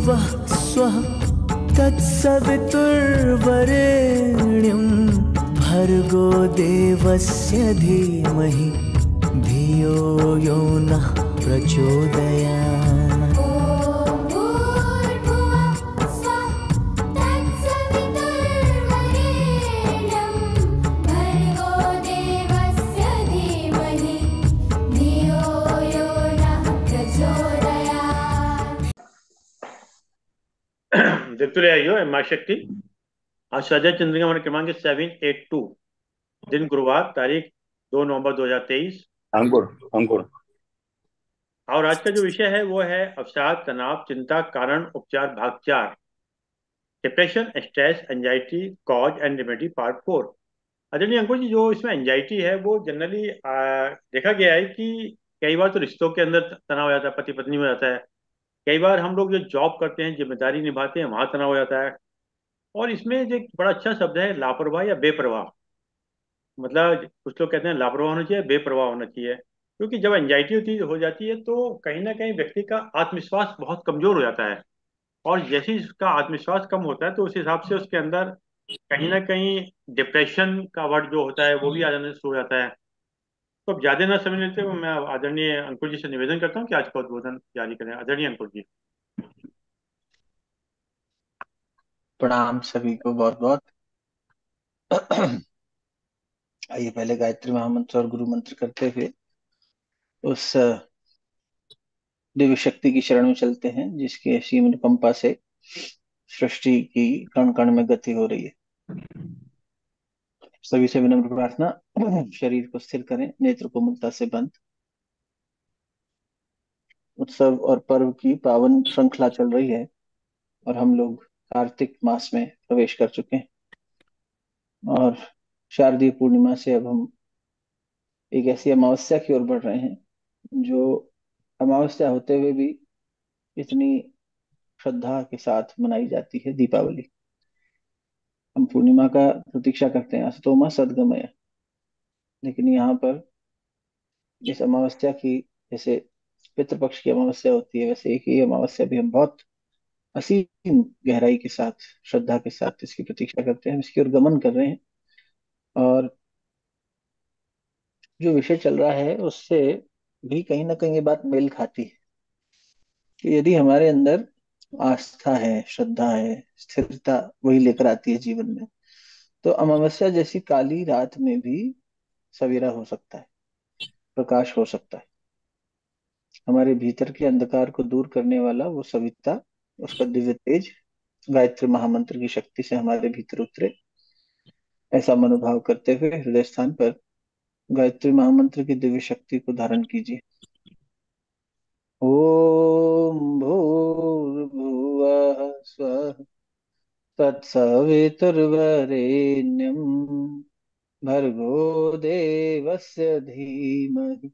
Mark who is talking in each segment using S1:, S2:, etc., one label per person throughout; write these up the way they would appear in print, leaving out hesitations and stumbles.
S1: भुवः स्वः तत्सवितुर्वरेण्यं भर्गो देवस्य धीमहि धियो यो नः प्रचोदयात्।
S2: देखते आइयो माँ शक्ति। आज स्वाध्याय चंद्रिका हमारे क्रमांक 782, दिन गुरुवार, तारीख 2 नवंबर 2023।
S3: अंकुर अंकुर।
S2: और आज का जो विषय है वो है अवसाद, तनाव, चिंता, कारण, उपचार, भाग 4, depression, stress, anxiety, cause and remedy, part 4। आदरणीय अंकुर जी, जो इसमें एंजाइटी है वो जनरली देखा गया है कि कई बार तो रिश्तों के अंदर तनाव हो जाता है, पति पत्नी में हो जाता है। कई बार हम लोग जो जॉब करते हैं, जिम्मेदारी निभाते हैं, वहां तनाव हो जाता है। और इसमें जो एक बड़ा अच्छा शब्द है लापरवाह या बेपरवाह। मतलब कुछ लोग कहते हैं लापरवाह होना चाहिए, बेपरवाह होना चाहिए। क्योंकि जब एंजाइटी हो जाती है तो कहीं ना कहीं व्यक्ति का आत्मविश्वास बहुत कमजोर हो जाता है। और जैसे ही उसका आत्मविश्वास कम होता है तो उस हिसाब से उसके अंदर कहीं ना कहीं डिप्रेशन का वर्ड जो होता है वो भी आ जाने शुरू हो जाता है। तो अब ज्यादा ना समझ लेते हुए मैं आदरणीय अंकुर जी से निवेदन करता हूँ कि आज का उद्बोधन जारी करें। आदरणीय अंकुर जी।
S4: प्रणाम सभी को बहुत बहुत। आइए पहले गायत्री महामंत्र और गुरु मंत्र करते हुए उस दिव्य शक्ति की शरण में चलते हैं जिसके असीम अनुकंपा से सृष्टि की कण कण में गति हो रही है। सभी से विनम्र प्रार्थना, शरीर को स्थिर करें, नेत्र को मुद्रा से बंद। उत्सव और पर्व की पावन श्रृंखला चल रही है और हम लोग कार्तिक मास में प्रवेश कर चुके हैं। और शारदीय पूर्णिमा से अब हम एक ऐसी अमावस्या की ओर बढ़ रहे हैं जो अमावस्या होते हुए भी इतनी श्रद्धा के साथ मनाई जाती है, दीपावली। हम पूर्णिमा का प्रतीक्षा करते हैं, अस्तोमा सदगमय। लेकिन यहाँ पर इस अमावस्या की, जैसे पितृपक्ष की अमावस्या होती है, वैसे एक ही अमावस्या भी हम बहुत असीम गहराई के साथ, श्रद्धा के साथ इसकी प्रतीक्षा करते हैं, हम इसकी ओर गमन कर रहे हैं। और जो विषय चल रहा है उससे भी कहीं ना कहीं ये बात मेल खाती है कि यदि हमारे अंदर आस्था है, श्रद्धा है, स्थिरता वही लेकर आती है जीवन में, तो अमावस्या जैसी काली रात में भी सवेरा हो सकता है, प्रकाश हो सकता है। हमारे भीतर के अंधकार को दूर करने वाला वो सविता, उसका दिव्य तेज गायत्री महामंत्र की शक्ति से हमारे भीतर उतरे, ऐसा मनोभाव करते हुए हृदय स्थान पर गायत्री महामंत्र की दिव्य शक्ति को धारण कीजिए। ओम भूर्भुवः स्वः तत्सवितुर्वरेण्यं भर्गो देवस्य धीमहि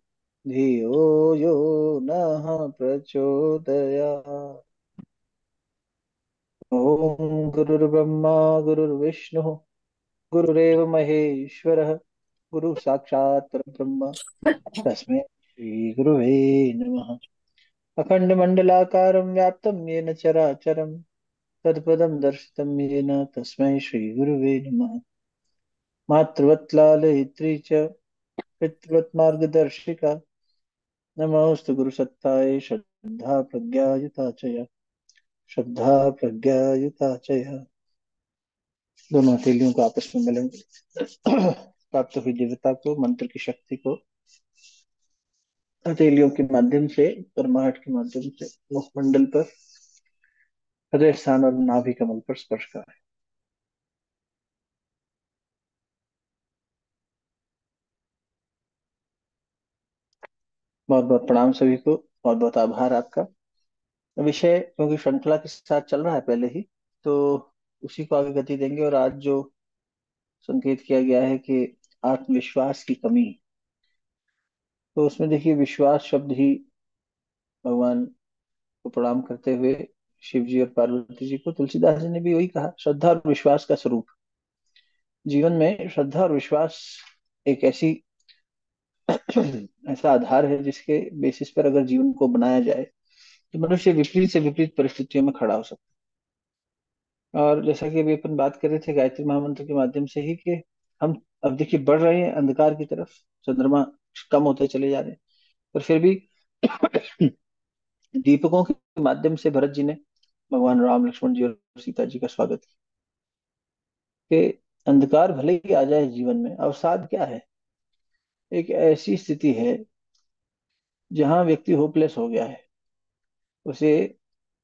S4: धियो यो नः प्रचोदयात्। ओम गुरुर्ब्रह्मा गुरुर्विष्णुः गुरुरेव महेश्वरः गुरु साक्षात् परब्रह्म तस्मै श्री गुरुवे नमः। अखण्डमण्डलाकारं व्याप्तं येन चराचरं तत्पदं दर्शितं येन तस्मै श्री गुरुवे नमः। मातृवत् लालयित्री च पितृवत् मार्गदर्शिका नमोऽस्तु गुरुसत्ताय श्रद्धा प्रज्ञायुता च या, श्रद्धा प्रज्ञायुता च या। दोनों हथेलियों को आपस में मिलेंगे। प्राप्त हुई दिव्यता को, मंत्र की शक्ति को हथेलियों के माध्यम से, कर्मठ के माध्यम से मुखमंडल पर, हृदय स्थान और नाभि कमल पर स्पर्श करें। बहुत बहुत प्रणाम सभी को, बहुत बहुत आभार आपका। विषय क्योंकि श्रृंखला के साथ चल रहा है पहले ही, तो उसी को आगे गति देंगे। और आज जो संकेत किया गया है कि आत्मविश्वास की कमी, तो उसमें देखिए विश्वास शब्द ही भगवान को प्रणाम करते हुए शिव जी और पार्वती जी को तुलसीदास जी ने भी वही कहा, श्रद्धा और विश्वास का स्वरूप। जीवन में श्रद्धा और विश्वास एक ऐसी ऐसा आधार है जिसके बेसिस पर अगर जीवन को बनाया जाए तो मनुष्य विपरीत से विपरीत परिस्थितियों में खड़ा हो सकता है। और जैसा कि अभी अपन बात कर रहे थे गायत्री महामंत्र के माध्यम से ही, कि हम अब देखिए बढ़ रहे हैं अंधकार की तरफ, चंद्रमा कम होते चले जा रहे हैं, पर फिर भी दीपकों के माध्यम से भरत जी ने भगवान राम, लक्ष्मण जी और सीता जी का स्वागत किया। कि अंधकार भले ही आ जाए जीवन में, अवसाद क्या है? एक ऐसी स्थिति है जहां व्यक्ति होपलेस हो गया है, उसे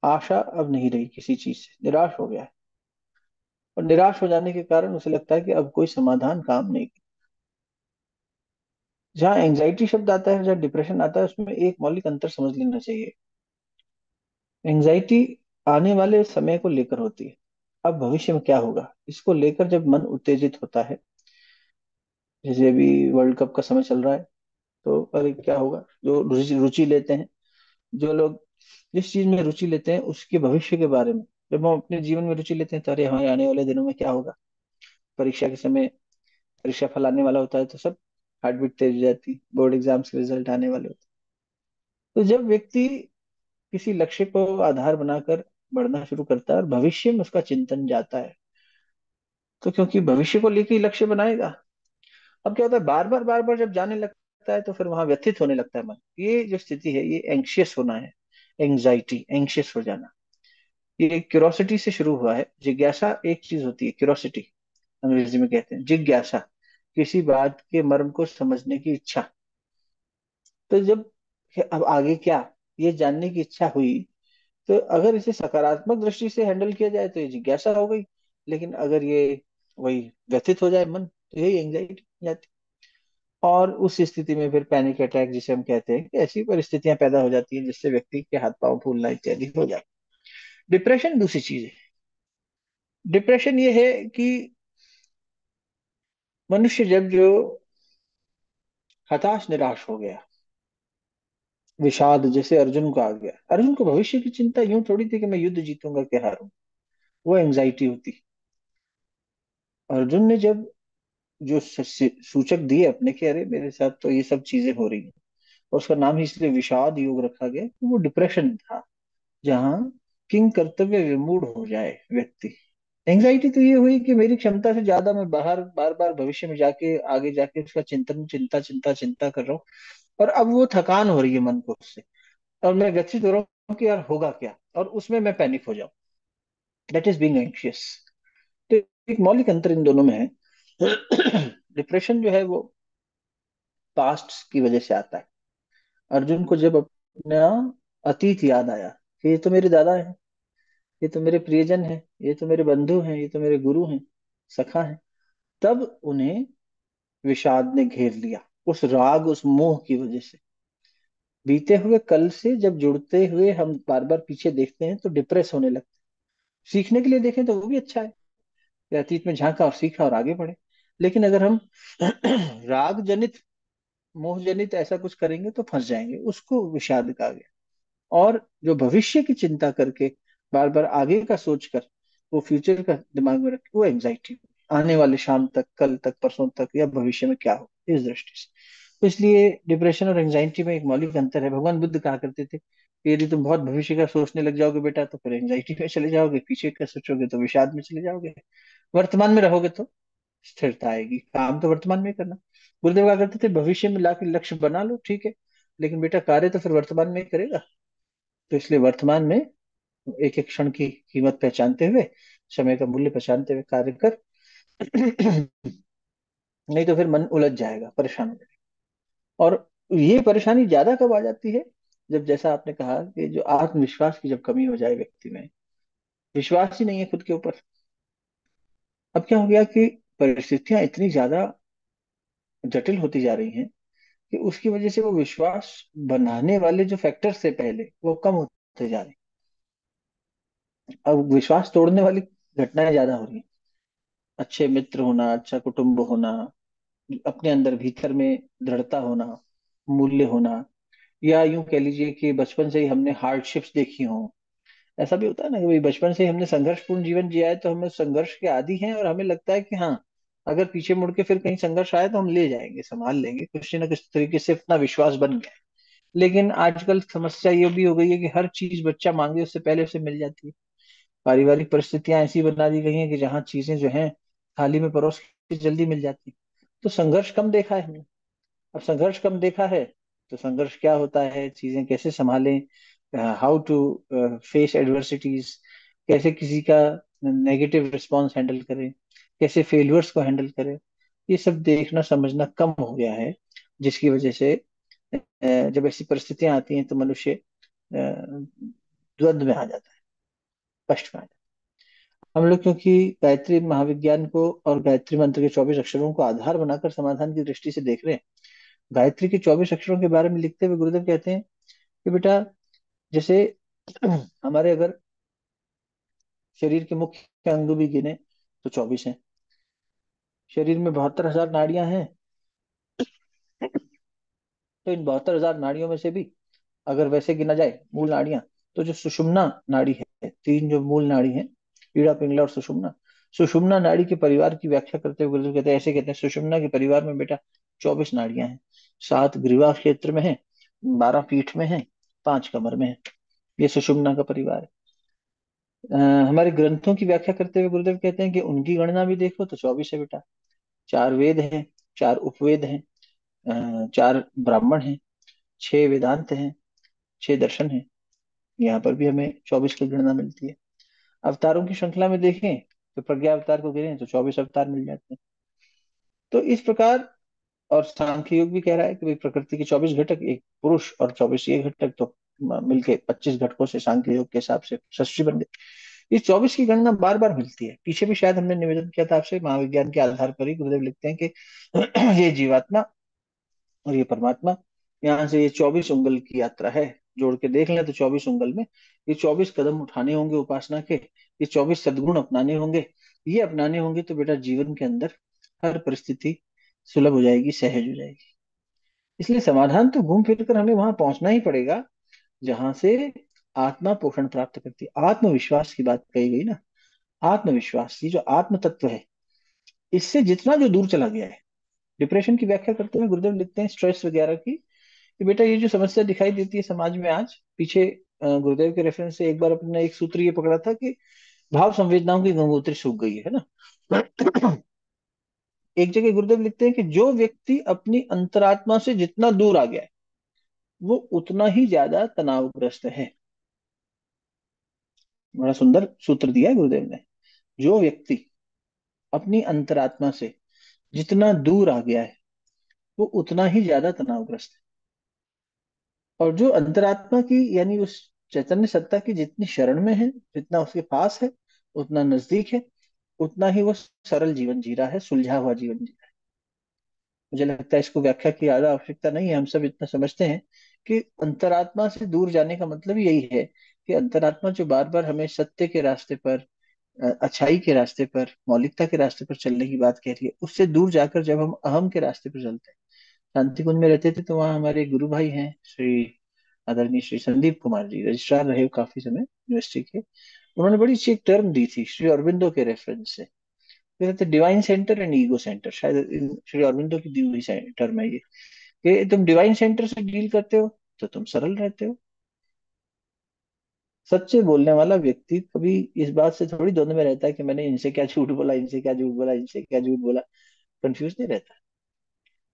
S4: आशा अब नहीं रही किसी चीज से, निराश हो गया है। और निराश हो जाने के कारण उसे लगता है कि अब कोई समाधान काम नहीं। जहाँ एंजाइटी शब्द आता है, जहाँ डिप्रेशन आता है, उसमें एक मौलिक अंतर समझ लेना चाहिए। एंजाइटी आने वाले समय को लेकर होती है, अब भविष्य में क्या होगा इसको लेकर जब मन उत्तेजित होता है। जैसे अभी वर्ल्ड कप का समय चल रहा है, तो अरे क्या होगा, जो रुचि रुचि लेते हैं, जो लोग जिस चीज में रुचि लेते हैं उसके भविष्य के बारे में, जब हम अपने जीवन में रुचि लेते हैं तो अरे हमारे आने वाले दिनों में क्या होगा। परीक्षा के समय परीक्षा फल आने वाला होता है तो सब हार्ट बीट तेज हो जाती है, बोर्ड एग्जाम्स के रिजल्ट आने वाले होते हैं। तो जब व्यक्ति किसी लक्ष्य को आधार बनाकर बढ़ना शुरू करता है और भविष्य में उसका चिंतन जाता है, तो क्योंकि भविष्य को लेकर ही लक्ष्य बनाएगा, अब क्या होता है, बार बार जब जाने लगता है तो फिर वहां व्यथित होने लगता है मन। ये जो स्थिति है, ये एंग्शियस होना है, एंग्जाइटी, एंग्शियस हो जाना। ये क्यूरोसिटी से शुरू हुआ है। जिज्ञासा एक चीज होती है, क्यूरोसिटी अंग्रेजी में कहते हैं जिज्ञासा, किसी बात के मर्म को समझने की इच्छा। तो जब अब आगे क्या, ये जानने की इच्छा हुई, तो अगर इसे सकारात्मक दृष्टि से हैंडल किया जाए तो ये जिज्ञासा हो गई। लेकिन अगर ये वही व्यथित हो जाए मन, तो यही एंग्जाइटी जाती। और उस स्थिति में फिर पैनिक अटैक जिसे हम कहते हैं, कि ऐसी परिस्थितियां पैदा हो जाती हैं जिससे व्यक्ति के हाथ पांव फूलना इत्यादि हो जाए। डिप्रेशन दूसरी चीज है। डिप्रेशन ये है कि मनुष्य जब जो हताश निराश हो गया, विषाद जैसे अर्जुन को आ गया। अर्जुन को भविष्य की चिंता यूं थोड़ी थी कि मैं युद्ध जीतूंगा क्या हारूं, वो एंग्जाइटी होती। अर्जुन ने जब जो सूचक दिए अपने कि अरे मेरे साथ तो ये सब चीजें हो रही हैं, और उसका नाम ही इसलिए विषाद योग रखा गया कि वो डिप्रेशन था, जहाँ किंग कर्तव्य विमूढ़ हो जाए व्यक्ति। एंग्जाइटी तो ये हुई कि मेरी क्षमता से ज्यादा मैं बाहर बार बार भविष्य में जाके आगे जाके उसका चिंतन, चिंता चिंता चिंता कर रहा हूँ, और अब वो थकान हो रही है मन को उससे, और मैं व्यथित हो रहा हूँ कि यार होगा क्या, और उसमें मैं पैनिक हो जाऊं। That is being anxious. तो एक मौलिक अंतर इन दोनों में है। डिप्रेशन जो है वो पास्ट की वजह से आता है। अर्जुन को जब अपना अतीत याद आया कि ये तो मेरे दादा हैं, ये तो मेरे प्रियजन हैं, ये तो मेरे बंधु हैं, ये तो मेरे गुरु हैं, सखा हैं, तब उन्हें विषाद ने घेर लिया, उस राग, उस मोह की वजह से। बीते हुए कल से जब जुड़ते हुए हम बार बार पीछे देखते हैं तो डिप्रेस होने लगते हैं। सीखने के लिए देखें तो वो भी अच्छा है कि अतीत में झांका और सीखा और आगे बढ़े। लेकिन अगर हम राग जनित, मोह जनित ऐसा कुछ करेंगे तो फंस जाएंगे, उसको विषाद कहा गया। और जो भविष्य की चिंता करके बार बार आगे का सोचकर वो फ्यूचर का दिमाग में रख, वो एंजाइटी, आने वाले शाम तक, कल तक, परसों तक, या भविष्य में क्या हो, इस दृष्टि से। तो इसलिए डिप्रेशन और एंजाइटी में एक मौलिक अंतर है। भगवान बुद्ध कहा करते थे कि यदि तुम बहुत भविष्य का सोचने लग जाओगे बेटा तो फिर एंजाइटी में चले जाओगे, पीछे का सोचोगे तो विषाद में चले जाओगे, वर्तमान में रहोगे तो स्थिरता आएगी। काम तो वर्तमान में ही करना। गुरुदेव कहा करते थे भविष्य में लाके लक्ष्य बना लो ठीक है, लेकिन बेटा कार्य तो फिर वर्तमान में ही करेगा। तो इसलिए वर्तमान में एक एक क्षण की कीमत पहचानते हुए, समय का मूल्य पहचानते हुए कार्य कर। नहीं तो फिर मन उलझ जाएगा, परेशान हो जाएगा। और ये परेशानी ज्यादा कब आ जाती है, जब जैसा आपने कहा कि जो आत्मविश्वास की जब कमी हो जाए व्यक्ति में, विश्वास ही नहीं है खुद के ऊपर। अब क्या हो गया कि परिस्थितियां इतनी ज्यादा जटिल होती जा रही हैं कि उसकी वजह से वो विश्वास बनाने वाले जो फैक्टर्स थे पहले, वो कम होते जा रहे हैं। अब विश्वास तोड़ने वाली घटनाएं ज्यादा हो रही हैं। अच्छे मित्र होना, अच्छा कुटुंब होना, अपने अंदर भीतर में दृढ़ता होना, मूल्य होना, या यूं कह लीजिए कि बचपन से ही हमने हार्डशिप्स देखी हो। ऐसा भी होता है ना कि भाई बचपन से ही हमने संघर्षपूर्ण जीवन जिया है, तो हमें संघर्ष के आदी हैं, और हमें लगता है कि हाँ, अगर पीछे मुड़ के फिर कहीं संघर्ष आए तो हम ले जाएंगे, संभाल लेंगे, कुछ ना कुछ तरीके से अपना विश्वास बन गया है। लेकिन आजकल समस्या ये भी हो गई है कि हर चीज बच्चा मांगे उससे पहले उसे मिल जाती है। पारिवारिक परिस्थितियां ऐसी बना दी गई हैं कि जहाँ चीजें जो हैं थाली में परोस के जल्दी मिल जाती। तो संघर्ष कम देखा है हमने। अब संघर्ष कम देखा है तो संघर्ष क्या होता है, चीजें कैसे संभालें, हाउ टू फेस एडवर्सिटीज, कैसे किसी का नेगेटिव रिस्पॉन्स हैंडल करें, कैसे फेल्यूर्स को हैंडल करें, ये सब देखना समझना कम हो गया है। जिसकी वजह से जब ऐसी परिस्थितियां आती हैं तो मनुष्य द्वंद्व में आ जाता है, कष्ट में आ जाता है। हम लोग क्योंकि गायत्री महाविज्ञान को और गायत्री मंत्र के 24 अक्षरों को आधार बनाकर समाधान की दृष्टि से देख रहे हैं। गायत्री के 24 अक्षरों के बारे में लिखते हुए गुरुदेव कहते हैं कि बेटा, जैसे हमारे अगर शरीर के मुख्य अंग भी गिने तो 24 हैं। शरीर में 72,000 नाड़ियां हैं। तो इन 72,000 नाड़ियों में से भी अगर वैसे गिना जाए मूल नाड़ियां, तो जो सुषुम्ना नाड़ी है, तीन जो मूल नाड़ी है, ईड़ा पिंगला और सुषुम्ना, सुषुम्ना नाड़ी के परिवार की व्याख्या करते हुए गुरुदेव कहते हैं, ऐसे कहते हैं, सुषुम्ना के परिवार में बेटा 24 नाड़ियां हैं। 7 ग्रीवा क्षेत्र में है, 12 पीठ में है, 5 कमर में है। ये सुषुम्ना का परिवार है। हमारे ग्रंथों की व्याख्या करते हुए गुरुदेव कहते हैं कि उनकी गणना भी देखो तो 24 है बेटा। 4 वेद हैं, 4 उपवेद हैं, 4 ब्राह्मण हैं, 6 वेदांत हैं, 6 दर्शन हैं। यहाँ पर भी हमें 24 की गणना मिलती है। अवतारों की श्रृंखला में देखें तो प्रज्ञा अवतार को गिने तो 24 अवतार मिल जाते हैं। तो इस प्रकार, और सांख्य योग भी कह रहा है कि भाई प्रकृति के 24 घटक, एक पुरुष और 24 ये घटक, तो मिलके 25 घटकों से सांख्य योग के हिसाब से सृष्टि बन गई। इस 24 की गणना बार बार मिलती है। पीछे भी शायद हमने निवेदन किया था आपसे, महाविज्ञान के आधार पर ही गुरुदेव लिखते हैं कि ये जीवात्मा और ये परमात्मा, यहाँ से ये 24 उंगल की यात्रा है। जोड़ के देख लें तो 24 उंगल में ये 24 कदम उठाने होंगे उपासना के, ये 24 सद्गुण अपनाने होंगे। ये अपनाने होंगे तो बेटा जीवन के अंदर हर परिस्थिति सुलभ हो जाएगी, सहज हो जाएगी। इसलिए समाधान तो घूम फिर कर हमें वहां पहुंचना ही पड़ेगा जहां से आत्मा पोषण प्राप्त करती है। आत्मविश्वास की बात कही गई ना, आत्मविश्वास, ये जो आत्म तत्व है, इससे जितना जो दूर चला गया है। डिप्रेशन की व्याख्या करते हुए गुरुदेव लिखते हैं, स्ट्रेस वगैरह की, कि बेटा ये जो समस्या दिखाई देती है समाज में आज, पीछे गुरुदेव के रेफरेंस से एक बार अपने एक सूत्र ये पकड़ा था कि भाव संवेदनाओं की गंगोत्री सूख गई है ना। एक जगह गुरुदेव लिखते हैं कि जो व्यक्ति अपनी अंतरात्मा से जितना दूर आ गया है वो उतना ही ज्यादा तनावग्रस्त है। बड़ा सुंदर सूत्र दिया है गुरुदेव ने। जो व्यक्ति अपनी अंतरात्मा से जितना दूर आ गया है वो उतना ही ज्यादा तनावग्रस्त है। और जो अंतरात्मा की यानी उस चैतन्य सत्ता की जितनी शरण में है, जितना उसके पास है, उतना नजदीक है, उतना ही वो सरल जीवन जी रहा है, सुलझा हुआ जीवन जी रहा है। मुझे लगता है इसको व्याख्या की ज्यादा आवश्यकता नहीं है। हम सब इतना समझते हैं कि अंतरात्मा से दूर जाने का मतलब यही है कि अंतरात्मा जो बार बार हमें सत्य के रास्ते पर, अच्छाई के रास्ते पर, मौलिकता के रास्ते पर चलने की बात कह रही है, उससे दूर जाकर जब हम अहम के रास्ते पर चलते हैं। शांति कुंज में रहते थे तो वहाँ हमारे गुरु भाई हैं, श्री आदरणीय श्री संदीप कुमार जी, रजिस्ट्रार रहे काफी समय यूनिवर्सिटी के। उन्होंने बड़ी अच्छी एक टर्म दी थी श्री अरविंदो के रेफरेंस से, कहते divine centre and ego centre, शायद श्री अरविंदो की दी हुई टर्म है ये, कि तुम डिवाइन सेंटर से डील करते हो तो तुम सरल रहते हो। सच्चे बोलने वाला व्यक्ति कभी इस बात से थोड़ी द्वंद में रहता है कि मैंने इनसे क्या झूठ बोला, इनसे क्या झूठ बोला, इनसे क्या झूठ बोला। कंफ्यूज नहीं रहता।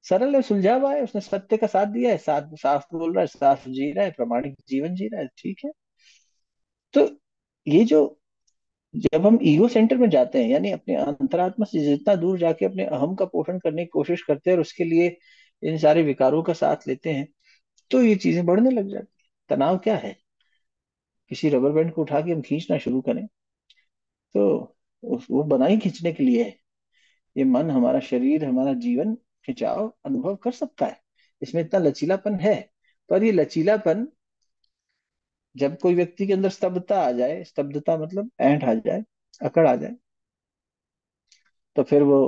S4: सरल है, सुलझा हुआ है, उसने सत्य का साथ दिया है, साथ साफ बोल रहा है, साफ जी रहा है, प्रामाणिक जीवन जी रहा है, ठीक है। तो ये जो, जब हम ईगो सेंटर में जाते हैं यानी अपने अंतरात्मा से जितना दूर जाके अपने अहम का पोषण करने की कोशिश करते हैं और उसके लिए इन सारे विकारों का साथ लेते हैं, तो ये चीजें बढ़ने लग जाती है। तनाव क्या है? किसी रबर बैंड को उठा के हम खींचना शुरू करें तो वो बना ही खींचने के लिए है। ये मन, हमारा शरीर, हमारा जीवन खिंचाव अनुभव कर सकता है, इसमें इतना लचीलापन है। पर ये लचीलापन, जब कोई व्यक्ति के अंदर स्तब्धता आ जाए, स्तब्धता मतलब ऐंठ आ जाए, अकड़ आ जाए, तो फिर वो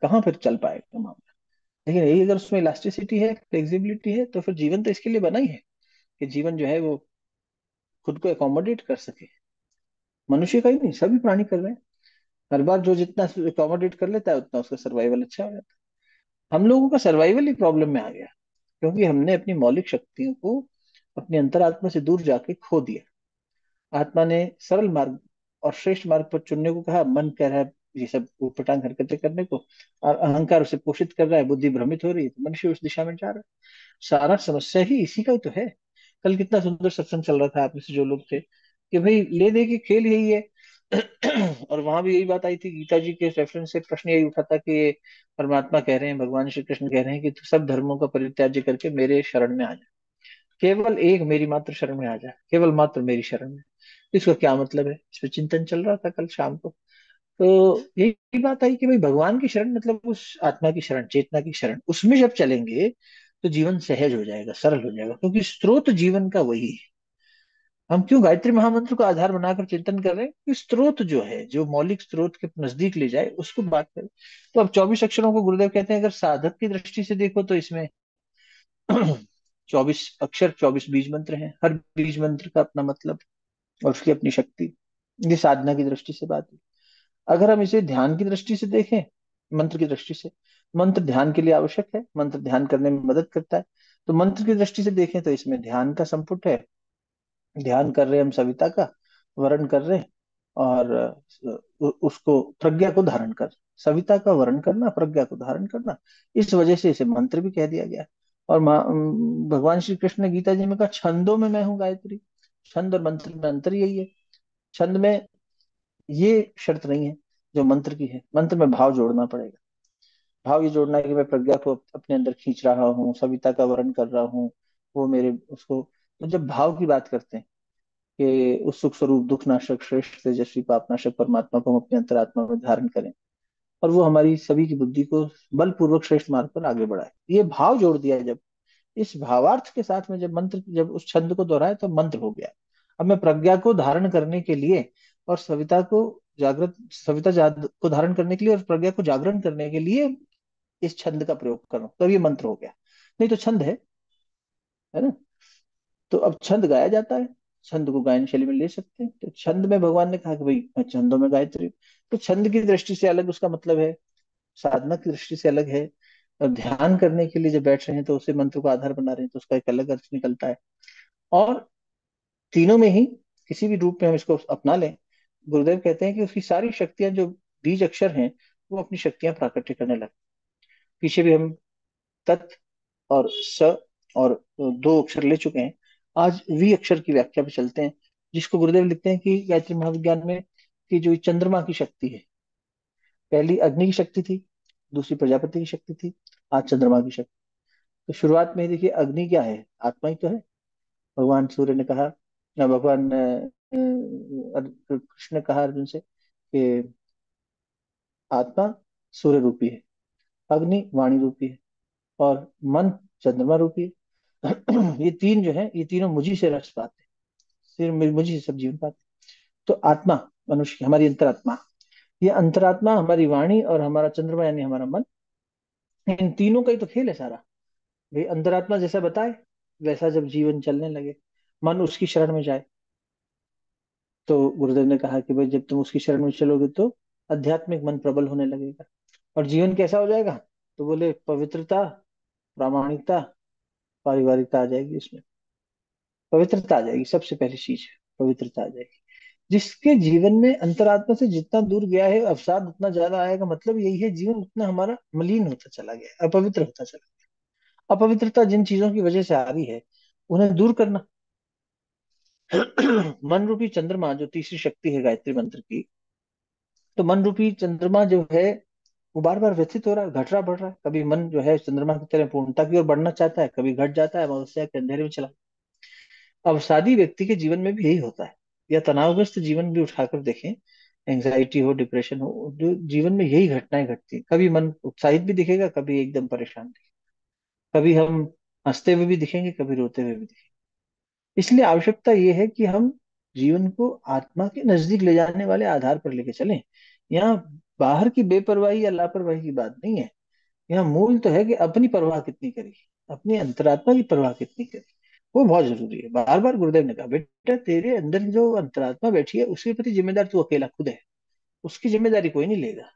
S4: कहाँ फिर चल पाएगा मामला। लेकिन यही अगर उसमें इलास्टिसिटी है, फ्लेक्सिबिलिटी है, तो फिर जीवन तो इसके लिए बना ही है कि जीवन जो है वो खुद को एकोमोडेट कर सके। मनुष्य का ही नहीं, सभी प्राणी कर रहे हैं। हर बार जो जितना एकोमोडेट कर लेता है उतना उसका सर्वाइवल अच्छा हो जाता है। हम लोगों का सर्वाइवल ही प्रॉब्लम में आ गया। क्योंकि हमने अपनी मौलिक शक्तियों को अपनी अंतरात्मा से दूर जाके खो दिया। आत्मा ने सरल मार्ग और श्रेष्ठ मार्ग पर चुनने को कहा, मन कह रहा है ये सब ऊटपटांग हरकतें करने को, और अहंकार उसे पोषित कर रहा है, बुद्धि भ्रमित हो रही है, तो मनुष्य उस दिशा में जा रहा है। सारा समस्या ही इसी का ही तो है। कल कितना सुंदर सत्संग चल रहा था, आप में से जो लोग थे, कि भाई ले दे के खेल यही है। और वहां भी यही बात आई थी, गीता जी के रेफरेंस से प्रश्न यही उठा था कि परमात्मा कह रहे हैं, भगवान श्री कृष्ण कह रहे हैं कि तू सब धर्मों का परित्याज्य करके मेरे शरण में आ जा, केवल एक मेरी मात्र शरण में आ जा, केवल मात्र मेरी शरण में। तो इसका क्या मतलब है, इस पर चिंतन चल रहा था कल शाम को। तो यही बात आई कि भाई भगवान की शरण मतलब उस आत्मा की शरण, चेतना की शरण, उसमें जब चलेंगे तो जीवन सहज हो जाएगा, सरल हो जाएगा, क्योंकि स्रोत जीवन का वही है। हम क्यों गायत्री महामंत्र को आधार बनाकर चिंतन कर रहे हैं कि स्रोत जो है, जो मौलिक स्रोत के नजदीक ले जाए, उसको बात करें। तो अब 24 अक्षरों को गुरुदेव कहते हैं, अगर साधक की दृष्टि से देखो तो इसमें 24 अक्षर, 24 बीज मंत्र हैं, हर बीज मंत्र का अपना मतलब और उसकी अपनी शक्ति। ये साधना की दृष्टि से बात है। अगर हम इसे ध्यान की दृष्टि से देखें, मंत्र की दृष्टि से, मंत्र ध्यान के लिए आवश्यक है, मंत्र ध्यान करने में मदद करता है। तो मंत्र की दृष्टि से देखें तो इसमें ध्यान का संपुट है। ध्यान कर रहे हैं हम सविता का, वर्ण कर रहे हैं, और उसको प्रज्ञा को धारण कर, सविता का वर्ण करना, प्रज्ञा को धारण करना, इस वजह से इसे मंत्र भी कह दिया गया। और भगवान श्री कृष्ण ने गीता जी में कहा, छंदों में मैं हूँ गायत्री। छंद और मंत्र में अंतर यही है। छंद में ये शर्त नहीं है जो मंत्र की है, मंत्र में भाव जोड़ना पड़ेगा। भाव ये जोड़ना है कि मैं प्रज्ञा को अपने अंदर खींच रहा हूँ, सविता का वर्ण कर रहा हूँ, वो मेरे उसको। तो जब भाव की बात करते हैं कि उस सुख स्वरूप दुख नाशक श्रेष्ठ तेजस्वी पापनाशक परमात्मा को हम अपने अंतरात्मा में धारण करें, और वो हमारी सभी की बुद्धि को बलपूर्वक श्रेष्ठ मार्ग पर आगे बढ़ाए, ये भाव जोड़ दिया है जब, इस भावार्थ के साथ में जब मंत्र, जब उस छंद को दोहराए तो मंत्र हो गया। अब मैं प्रज्ञा को धारण करने के लिए और सविता को को धारण करने के लिए और प्रज्ञा को जागरण करने के लिए इस छंद का प्रयोग करूं, तब ये मंत्र हो गया। नहीं तो छंद है ना। तो अब छंद गाया जाता है, छंद को गायन शैली में ले सकते हैं। तो छंद में भगवान ने कहा कि भाई मैं छंदों में गायत्री हूँ। तो छंद की दृष्टि से अलग उसका मतलब है, साधना की दृष्टि से अलग है। और ध्यान करने के लिए जब बैठ रहे हैं तो उसे मंत्र को आधार बना रहे हैं तो उसका एक अलग अर्थ निकलता है। और तीनों में ही किसी भी रूप में हम इसको अपना लें, गुरुदेव कहते हैं कि उसकी सारी शक्तियां जो बीज अक्षर हैं, वो अपनी शक्तियां प्राकट्य करने लगते। पीछे भी हम तत् और स और दो अक्षर ले चुके हैं। आज वी अक्षर की व्याख्या पे चलते हैं, जिसको गुरुदेव लिखते हैं कि गायत्री महाविज्ञान में, कि जो चंद्रमा की शक्ति है, पहली अग्नि की शक्ति थी, दूसरी प्रजापति की शक्ति थी, आज चंद्रमा की शक्ति। तो शुरुआत में ही देखिए, अग्नि क्या है, आत्मा ही तो है। भगवान सूर्य ने कहा, ना भगवान कृष्ण ने कहा अर्जुन से कि आत्मा सूर्य रूपी है, अग्नि वाणी रूपी है, और मन चंद्रमा रूपी है। ये तीन जो है, ये तीनों मुझी से रस पाते हैं, सिर्फ मुझी से सब जीवन पाते हैं। तो आत्मा, मनुष्य की हमारी अंतरात्मा, ये अंतरात्मा, हमारी वाणी और हमारा चंद्रमा यानी हमारा मन, इन तीनों का ही तो खेल है सारा। भाई अंतरात्मा जैसा बताए वैसा जब जीवन चलने लगे, मन उसकी शरण में जाए, तो गुरुदेव ने कहा कि भाई जब तुम उसकी शरण में चलोगे तो आध्यात्मिक मन प्रबल होने लगेगा। और जीवन कैसा हो जाएगा, तो बोले पवित्रता, प्रामाणिकता, पारिवारिकता आ जाएगी उसमें। पवित्रता आ जाएगी, सबसे पहली चीज पवित्रता आ जाएगी। जिसके जीवन में अंतरात्मा से जितना दूर गया है, अवसाद उतना ज्यादा आएगा। मतलब यही है, जीवन उतना हमारा मलिन होता चला गया, अपवित्र होता चला गया। अपवित्रता जिन चीजों की वजह से आ रही है, उन्हें दूर करना। मन रूपी चंद्रमा जो तीसरी शक्ति है गायत्री मंत्र की, तो मन रूपी चंद्रमा जो है, वो बार बार व्यथित हो रहा है, घट रहा बढ़ रहा है। कभी मन जो है चंद्रमा की तरह पूर्णता की ओर बढ़ना चाहता है, कभी घट जाता है, अमावस्या के अंधेरे में चला। अवसादी व्यक्ति के जीवन में भी यही होता है, या तनावग्रस्त जीवन भी उठाकर देखें, एंजाइटी हो, डिप्रेशन हो, जो जीवन में यही घटनाएं घटती हैं। कभी मन उत्साहित भी दिखेगा, कभी एकदम परेशान दिखेगा, कभी हम हंसते हुए भी दिखेंगे, कभी रोते हुए भी दिखेंगे। इसलिए आवश्यकता ये है कि हम जीवन को आत्मा के नजदीक ले जाने वाले आधार पर लेके चलें। यहाँ बाहर की बेपरवाही या लापरवाही की बात नहीं है। यहाँ मूल तो है कि अपनी परवाह कितनी करी, अपनी अंतरात्मा की परवाह कितनी करी, वो बहुत जरूरी है। बार बार गुरुदेव ने कहा, बेटा तेरे अंदर जो अंतरात्मा बैठी है उसके प्रति जिम्मेदार तू अकेला खुद है, उसकी जिम्मेदारी कोई नहीं लेगा।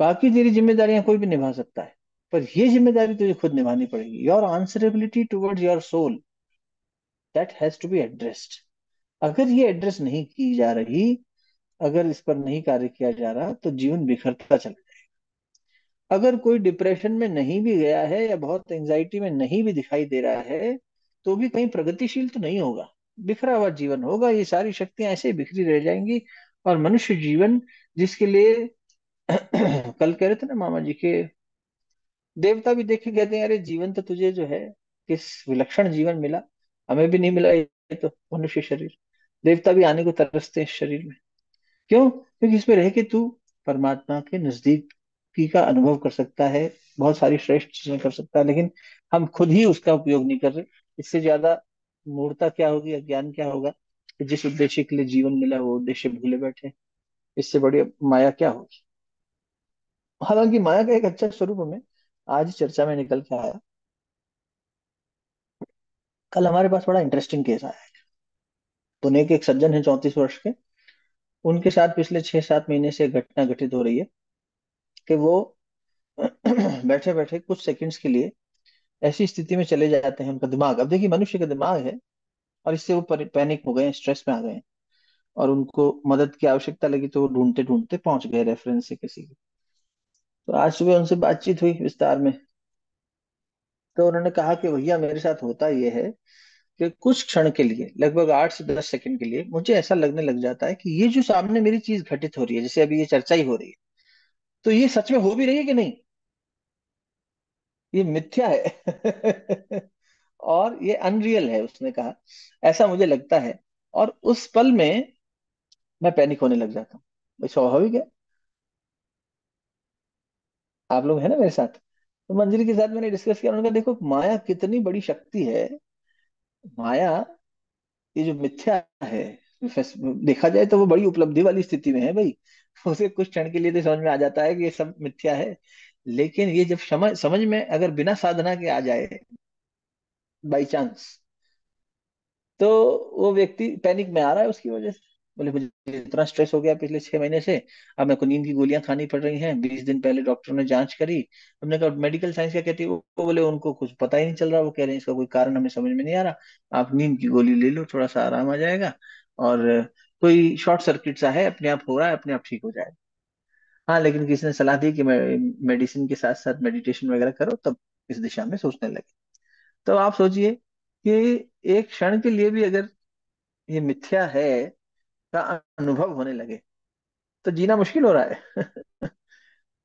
S4: बाकी तेरी जिम्मेदारियां कोई भी निभा सकता है, पर ये जिम्मेदारी तुझे खुद निभानी पड़ेगी। Your answerability towards your soul, that has to be addressed. अगर ये एड्रेस नहीं की जा रही, अगर इस पर नहीं कार्य किया जा रहा, तो जीवन बिखरता चला। अगर कोई डिप्रेशन में नहीं भी गया है या बहुत एंजाइटी में नहीं भी दिखाई दे रहा है, तो भी कहीं प्रगतिशील तो नहीं होगा, बिखरा हुआ जीवन होगा। ये सारी शक्तियां ऐसे ही बिखरी रह जाएंगी। और मनुष्य जीवन, जिसके लिए कल कह रहे थे ना मामा जी के, देवता भी देख के कहते हैं अरे जीवन तो तुझे जो है किस विलक्षण जीवन मिला, हमें भी नहीं मिला ये तो मनुष्य शरीर। देवता भी आने को तरसते हैं इस शरीर में। क्यों? क्योंकि इसमें रह के तू परमात्मा के नजदीकी का अनुभव कर सकता है, बहुत सारी श्रेष्ठ चीजें कर सकता है, लेकिन हम खुद ही उसका उपयोग नहीं कर रहे। इससे ज्यादा मूर्खता क्या होगी, अज्ञान क्या होगा कि जिस उद्देश्य के लिए जीवन मिला वो उद्देश्य भूले बैठे हैं। इससे बड़ी माया क्या होगी। हालांकि माया का एक अच्छा स्वरूप हमें आज चर्चा में निकल के आया। कल हमारे पास बड़ा इंटरेस्टिंग केस आया है। पुणे के एक सज्जन है 34 वर्ष के, उनके साथ पिछले 6-7 महीने से एक घटना घटित हो रही है कि वो बैठे बैठे कुछ सेकंड्स के लिए ऐसी स्थिति में चले जाते हैं। उनका दिमाग, अब देखिए मनुष्य का दिमाग है, और इससे वो पैनिक हो गए हैं, स्ट्रेस में आ गए हैं, और उनको मदद की आवश्यकता लगी, तो वो ढूंढते ढूंढते पहुंच गए रेफरेंस से किसी के। तो आज सुबह उनसे बातचीत हुई विस्तार में। तो उन्होंने कहा कि भैया मेरे साथ होता ये है कि कुछ क्षण के लिए, लगभग 8 से 10 सेकंड के लिए, मुझे ऐसा लगने लग जाता है कि ये जो सामने मेरी चीज घटित हो रही है, जैसे अभी ये चर्चा ही हो रही है, तो ये सच में हो भी रही है कि नहीं, ये मिथ्या है और ये अनरियल है, उसने कहा। ऐसा मुझे लगता है। और उस पल में मैं पैनिक होने लग जाता हूँ। भाई स्वाभाविक है, आप लोग हैं ना मेरे साथ। तो मंजरी के साथ मैंने डिस्कस किया, उन्होंने कहा देखो माया कितनी बड़ी शक्ति है। माया, ये जो मिथ्या है, देखा जाए तो वो बड़ी उपलब्धि वाली स्थिति में है भाई। उसे कुछ क्षण के लिए तो समझ में आ जाता है कि ये सब मिथ्या है। लेकिन ये जब समझ समझ में अगर बिना साधना के आ जाए बाई चांस, तो वो व्यक्ति पैनिक में आ रहा है उसकी वजह से। बोले मुझे इतना स्ट्रेस हो गया पिछले 6 महीने से, अब मेरे को नींद की गोलियां खानी पड़ रही हैं। 20 दिन पहले डॉक्टर ने जांच करी। हमने कहा मेडिकल साइंस क्या कहती है, वो बोले उनको कुछ पता ही नहीं चल रहा, वो कह रहे हैं इसका कोई कारण हमें समझ में नहीं आ रहा, आप नींद की गोली ले लो थोड़ा सा आराम आ जाएगा, और कोई शॉर्ट सर्किट सा है, अपने आप हो रहा है, अपने आप ठीक हो जाएगा। हाँ, लेकिन किसी ने सलाह दी कि मेडिसिन के साथ साथ मेडिटेशन वगैरह करो, तब इस दिशा में सोचने लगे। तो आप सोचिए कि एक क्षण के लिए भी अगर ये मिथ्या है का अनुभव होने लगे, तो जीना मुश्किल हो रहा है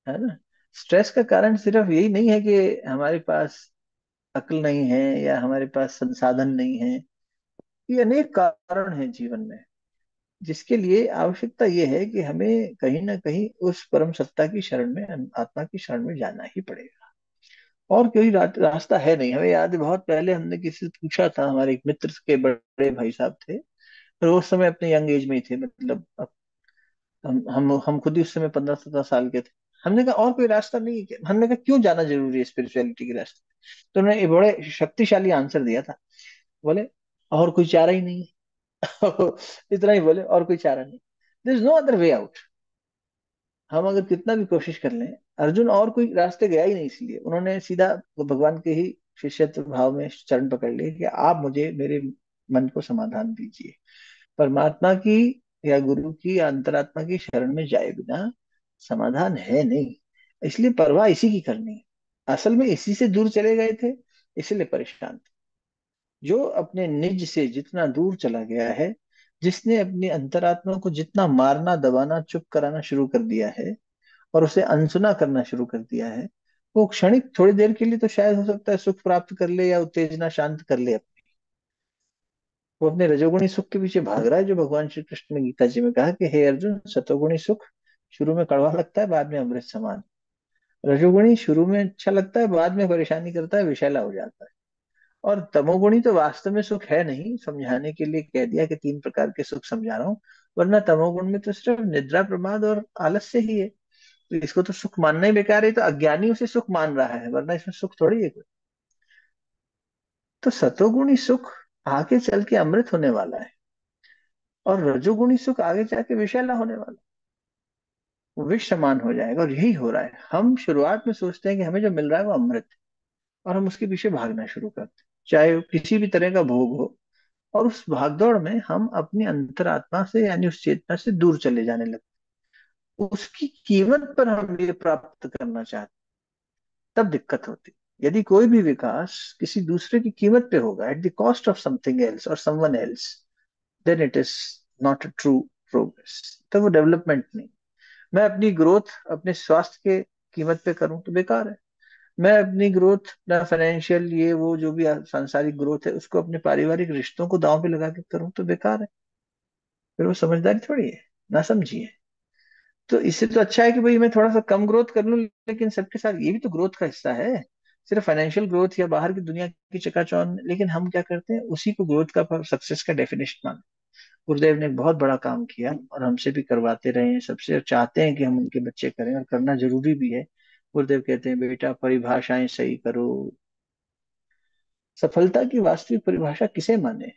S4: है ना। स्ट्रेस का कारण सिर्फ यही नहीं है कि हमारे पास अक्ल नहीं है या हमारे पास संसाधन नहीं है। ये अनेक कारण हैं जीवन में, जिसके लिए आवश्यकता ये है कि हमें कहीं ना कहीं उस परम सत्ता की शरण में, आत्मा की शरण में जाना ही पड़ेगा। और कोई रास्ता है नहीं। हमें याद है बहुत पहले हमने किसी से पूछा था, हमारे एक मित्र के बड़े भाई साहब थे, और उस समय अपने यंग एज में ही थे, मतलब हम खुद ही उस समय 15-17 साल के थे। हमने कहा और कोई रास्ता नहीं है क्या? हमने कहा क्यों जाना जरूरी है स्पिरिचुअलिटी के रास्ते? तो उन्होंने एक बड़े शक्तिशाली आंसर दिया था। बोले और कोई चारा ही नहीं है इतना ही बोले, और कोई चारा नहीं, there is no other way out. हम अगर कितना भी कोशिश कर लें, अर्जुन और कोई रास्ते गया ही नहीं, इसलिए उन्होंने सीधा भगवान के ही शिष्यत्व भाव में चरण पकड़ लिए कि आप मुझे मेरे मन को समाधान दीजिए। परमात्मा की या गुरु की या अंतरात्मा की शरण में जाए बिना समाधान है नहीं। इसलिए परवाह इसी की करनी है। असल में इसी से दूर चले गए थे, इसलिए परेशान थे। जो अपने निज से जितना दूर चला गया है, जिसने अपनी अंतरात्मा को जितना मारना दबाना चुप कराना शुरू कर दिया है, और उसे अनसुना करना शुरू कर दिया है, वो क्षणिक थोड़ी देर के लिए तो शायद हो सकता है सुख प्राप्त कर ले या उत्तेजना शांत कर ले अपनी। वो अपने रजोगुणी सुख के पीछे भाग रहा है, जो भगवान श्री कृष्ण ने गीता जी में कहा कि हे अर्जुन, सतोगुणी सुख शुरू में कड़वा लगता है, बाद में अमृत समान। रजोगुणी शुरू में अच्छा लगता है, बाद में परेशानी करता है, विषैला हो जाता है। और तमोगुणी तो वास्तव में सुख है नहीं, समझाने के लिए कह दिया कि 3 प्रकार के सुख समझा रहा हूँ, वरना तमोगुण में तो सिर्फ निद्रा प्रमाद और आलस्य ही है। तो इसको तो सुख मानना ही बेकार है, तो अज्ञानी उसे सुख मान रहा है, वरना इसमें सुख थोड़ी है कोई। तो सतोगुणी सुख आगे चल के अमृत होने वाला है, और रजोगुणी सुख आगे जाके विषैला होने वाला है। वो विष समान हो जाएगा। और यही हो रहा है, हम शुरुआत में सोचते हैं कि हमें जो मिल रहा है वो अमृत है, और हम उसके पीछे भागना शुरू करते हैं, चाहे वो किसी भी तरह का भोग हो। और उस भागदौड़ में हम अपनी अंतरात्मा से, यानी उस चेतना से दूर चले जाने लगते हैं। उसकी कीमत पर हम ये प्राप्त करना चाहते हैं, तब दिक्कत होती है। यदि कोई भी विकास किसी दूसरे की कीमत पे होगा, at the cost of something else और someone else, then it is not a true progress. तो वो डेवलपमेंट नहीं। मैं अपनी ग्रोथ अपने स्वास्थ्य के कीमत पे करूं तो बेकार है। मैं अपनी ग्रोथ, ना फाइनेंशियल ये वो जो भी सांसारिक ग्रोथ है, उसको अपने पारिवारिक रिश्तों को दांव पे लगा के करूं तो बेकार है। फिर वो समझदारी थोड़ी है, ना समझिए। तो इससे तो अच्छा है कि भाई मैं थोड़ा सा कम ग्रोथ कर लूं, लेकिन सबके साथ ये भी तो ग्रोथ का हिस्सा है। सिर्फ फाइनेंशियल ग्रोथ या बाहर की दुनिया की चकाचौंध, लेकिन हम क्या करते हैं, उसी को ग्रोथ का, सक्सेस का डेफिनेशन मान। गुरुदेव ने एक बहुत बड़ा काम किया और हमसे भी करवाते रहे हैं, सबसे चाहते हैं कि हम उनके बच्चे करें, और करना जरूरी भी है। गुरुदेव कहते हैं, बेटा परिभाषाएं सही करो। सफलता की वास्तविक परिभाषा किसे माने?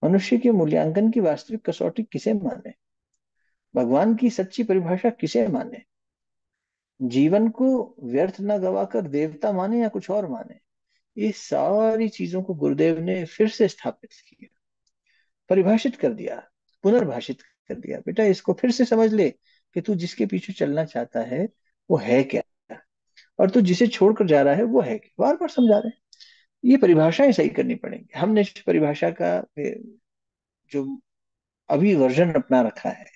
S4: मनुष्य के मूल्यांकन की वास्तविक कसौटी किसे माने? भगवान की सच्ची परिभाषा किसे माने? जीवन को व्यर्थ न गवाकर देवता माने या कुछ और माने? ये सारी चीजों को गुरुदेव ने फिर से स्थापित किया, परिभाषित कर दिया, पुनर्भाषित कर दिया। बेटा इसको फिर से समझ ले कि तू जिसके पीछे चलना चाहता है वो है क्या, और तू जिसे छोड़कर जा रहा है वो है क्या। बार बार समझा रहे हैं। ये परिभाषाएं सही करनी पड़ेंगी। हमने इस परिभाषा का जो अभी वर्जन अपना रखा है,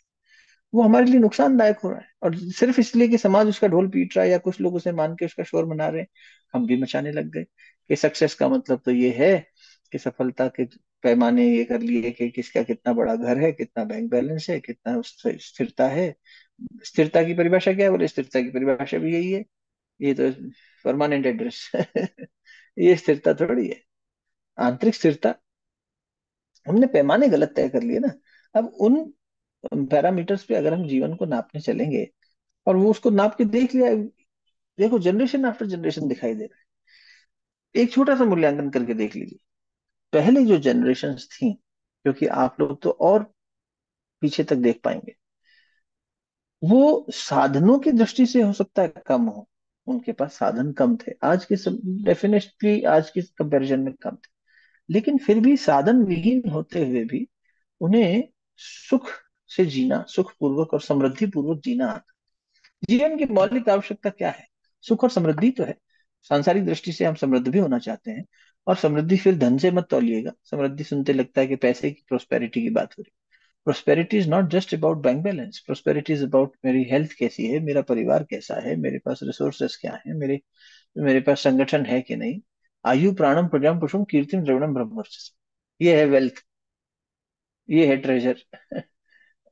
S4: वो हमारे लिए नुकसानदायक हो रहा है। और सिर्फ इसलिए कि समाज उसका ढोल पीट रहा है या कुछ लोग उसे मान के उसका शोर मना रहे हैं, हम भी मचाने लग गए कि सक्सेस का मतलब तो ये है कि सफलता के पैमाने ये कर लिए कि किसका कितना बड़ा घर है, कितना बैंक बैलेंस है, कितना स्थिरता है। स्थिरता की परिभाषा क्या है? बोले स्थिरता की परिभाषा भी यही है, ये तो परमानेंट एड्रेस। ये स्थिरता थोड़ी है। आंतरिक स्थिरता, हमने पैमाने गलत तय कर लिए ना। अब उन पैरामीटर्स पे अगर हम जीवन को नापने चलेंगे, और वो उसको नाप के देख लिया, देखो जनरेशन आफ्टर जनरेशन दिखाई दे रहा है। एक छोटा सा मूल्यांकन करके देख लीजिए, पहले जो जनरेशन्स थी, क्योंकि आप लोग तो और पीछे तक देख पाएंगे, वो साधनों की दृष्टि से हो सकता है कम हो, उनके पास साधन कम थे, आज के सब डेफिनेटली आज के कंपैरिजन में कम थे, लेकिन फिर भी साधन विहीन होते हुए भी उन्हें सुख से जीना, सुख पूर्वक और समृद्धि पूर्वक जीना आता। जीवन की मौलिक आवश्यकता क्या है? सुख और समृद्धि तो है। सांसारिक दृष्टि से हम समृद्ध भी होना चाहते हैं, और समृद्धि फिर धन से मत तौलिएगा। समृद्धि सुनते लगता है कि पैसे की, प्रोस्पेरिटी की बात हो रही। Prosperity is not just about bank balance. Prosperity is about मेरी हेल्थ कैसी है, मेरा परिवार कैसा है, मेरे पास रिसोर्सेस क्या है, मेरे मेरे पास संगठन है कि नहीं। आयु प्राणम प्रजम पुष्पम कीर्तिम द्रविणम ब्रह्मवर्चस्व, ये है वेल्थ, ये है ट्रेजर।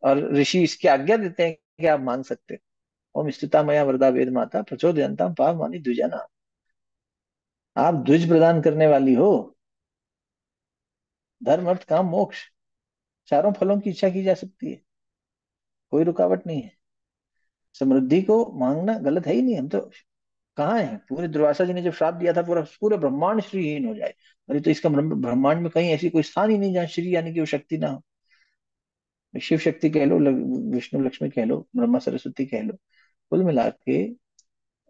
S4: और ऋषि इसकी आज्ञा देते हैं कि आप मांग सकते हो। ओम स्थिता मया वरदा वेद माता प्रचोदयंताम पाव मानी द्विजना। आप द्विज प्रदान करने वाली हो। धर्म अर्थ काम मोक्ष, चारों फलों की इच्छा की जा सकती है, कोई रुकावट नहीं है। समृद्धि को मांगना गलत है ही नहीं। हम तो कहाँ है, पूरे दुर्वासा जी ने जब श्राप दिया था पूरा पूरा ब्रह्मांड श्रीहीन हो जाए, अरे तो इसका ब्रह्मांड में कहीं ऐसी कोई स्थान ही नहीं जहाँ श्री यानी कि वो शक्ति ना हो। शिव शक्ति कह लो, विष्णु लक्ष्मी कह लो, ब्रह्मा सरस्वती कह लो, कुल मिला के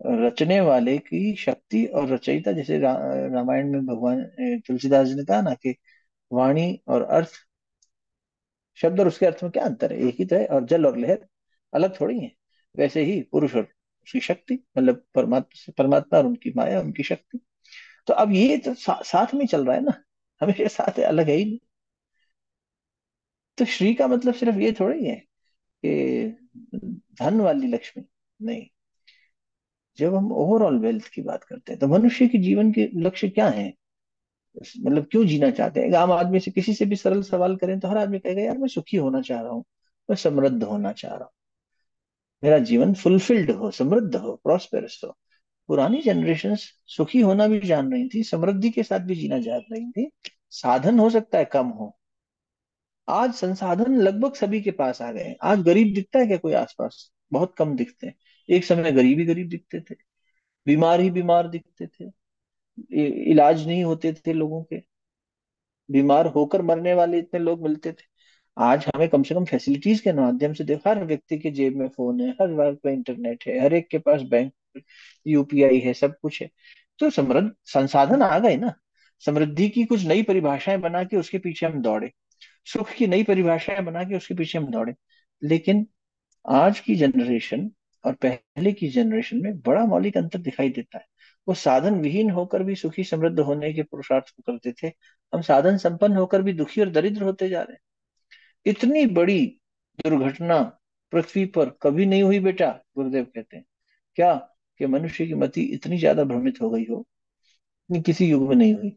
S4: रचने वाले की शक्ति और रचयिता, जैसे रामायण में भगवान तुलसीदास जी ने कहा ना कि वाणी और अर्थ, शब्द और उसके अर्थ में क्या अंतर है, एक ही तो है। और जल और लहर अलग थोड़ी है। वैसे ही पुरुष और उसकी शक्ति, मतलब परमात्मा और उनकी माया, उनकी शक्ति। तो अब ये तो साथ में चल रहा है ना, हमेशा साथ है, अलग है ही नहीं। तो श्री का मतलब सिर्फ ये थोड़ी है कि धन वाली लक्ष्मी, नहीं। जब हम ओवरऑल वेल्थ की बात करते हैं तो मनुष्य के जीवन के लक्ष्य क्या है, मतलब क्यों जीना चाहते हैं? आम आदमी से किसी से भी सरल सवाल करें तो हर आदमी कहेगा, यार मैं सुखी होना चाह रहा हूँ, मैं समृद्ध होना चाह रहा हूँ, मेरा जीवन फुलफिल्ड हो, समृद्ध हो, प्रॉस्पेरस हो। पुरानी जनरेशन्स सुखी होना भी जान रही थी, समृद्धि के साथ भी जीना जान रही थी। साधन हो सकता है कम हो, आज संसाधन लगभग सभी के पास आ गए हैं। आज गरीब दिखता है क्या कोई आसपास? बहुत कम दिखते हैं। एक समय गरीब ही गरीब दिखते थे, बीमार ही बीमार दिखते थे, इलाज नहीं होते थे लोगों के, बीमार होकर मरने वाले इतने लोग मिलते थे। आज हमें कम से कम फैसिलिटीज के माध्यम से देखो, हर व्यक्ति के जेब में फोन है, हर वर्ग पे इंटरनेट है, हर एक के पास बैंक, यूपीआई है, सब कुछ है। तो समृद्ध संसाधन आ गए ना। समृद्धि की कुछ नई परिभाषाएं बना के उसके पीछे हम दौड़े, सुख की नई परिभाषाएं बना के उसके पीछे हम दौड़े। लेकिन आज की जनरेशन और पहले की जनरेशन में बड़ा मौलिक अंतर दिखाई देता है। वो साधन विहीन होकर भी सुखी समृद्ध होने के पुरुषार्थ को करते थे, हम साधन संपन्न होकर भी दुखी और दरिद्र होते जा रहे हैं। इतनी बड़ी दुर्घटना पृथ्वी पर कभी नहीं हुई बेटा, गुरुदेव कहते हैं। क्या? कि मनुष्य की मति इतनी ज्यादा भ्रमित हो गई हो, इतनी किसी युग में नहीं हुई।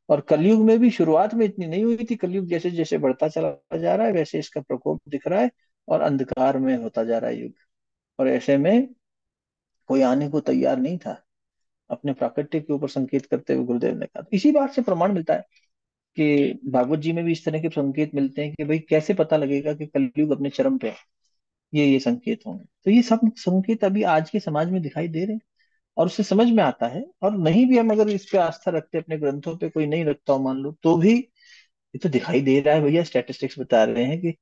S4: और कलयुग में भी शुरुआत में इतनी नहीं हुई थी। कलयुग जैसे जैसे बढ़ता चला जा रहा है वैसे इसका प्रकोप दिख रहा है, और अंधकार में होता जा रहा है युग। और ऐसे में कोई आने को तैयार नहीं था। अपने प्राकट्य के ऊपर संकेत करते हुए गुरुदेव ने कहा। इसी बात से प्रमाण मिलता है कि भागवत जी में भी इस तरह के संकेत मिलते हैं कि भाई कैसे पता लगेगा कि कलयुग अपने चरम पे है। ये संकेत होंगे, तो ये सब संकेत अभी आज के समाज में दिखाई दे रहे हैं, और उससे समझ में आता है। और नहीं भी हम अगर इस पे आस्था रखते, अपने ग्रंथों पे कोई नहीं रखता हो मान लो, तो भी ये तो दिखाई दे रहा है भैया। स्टैटिस्टिक्स बता रहे हैं कि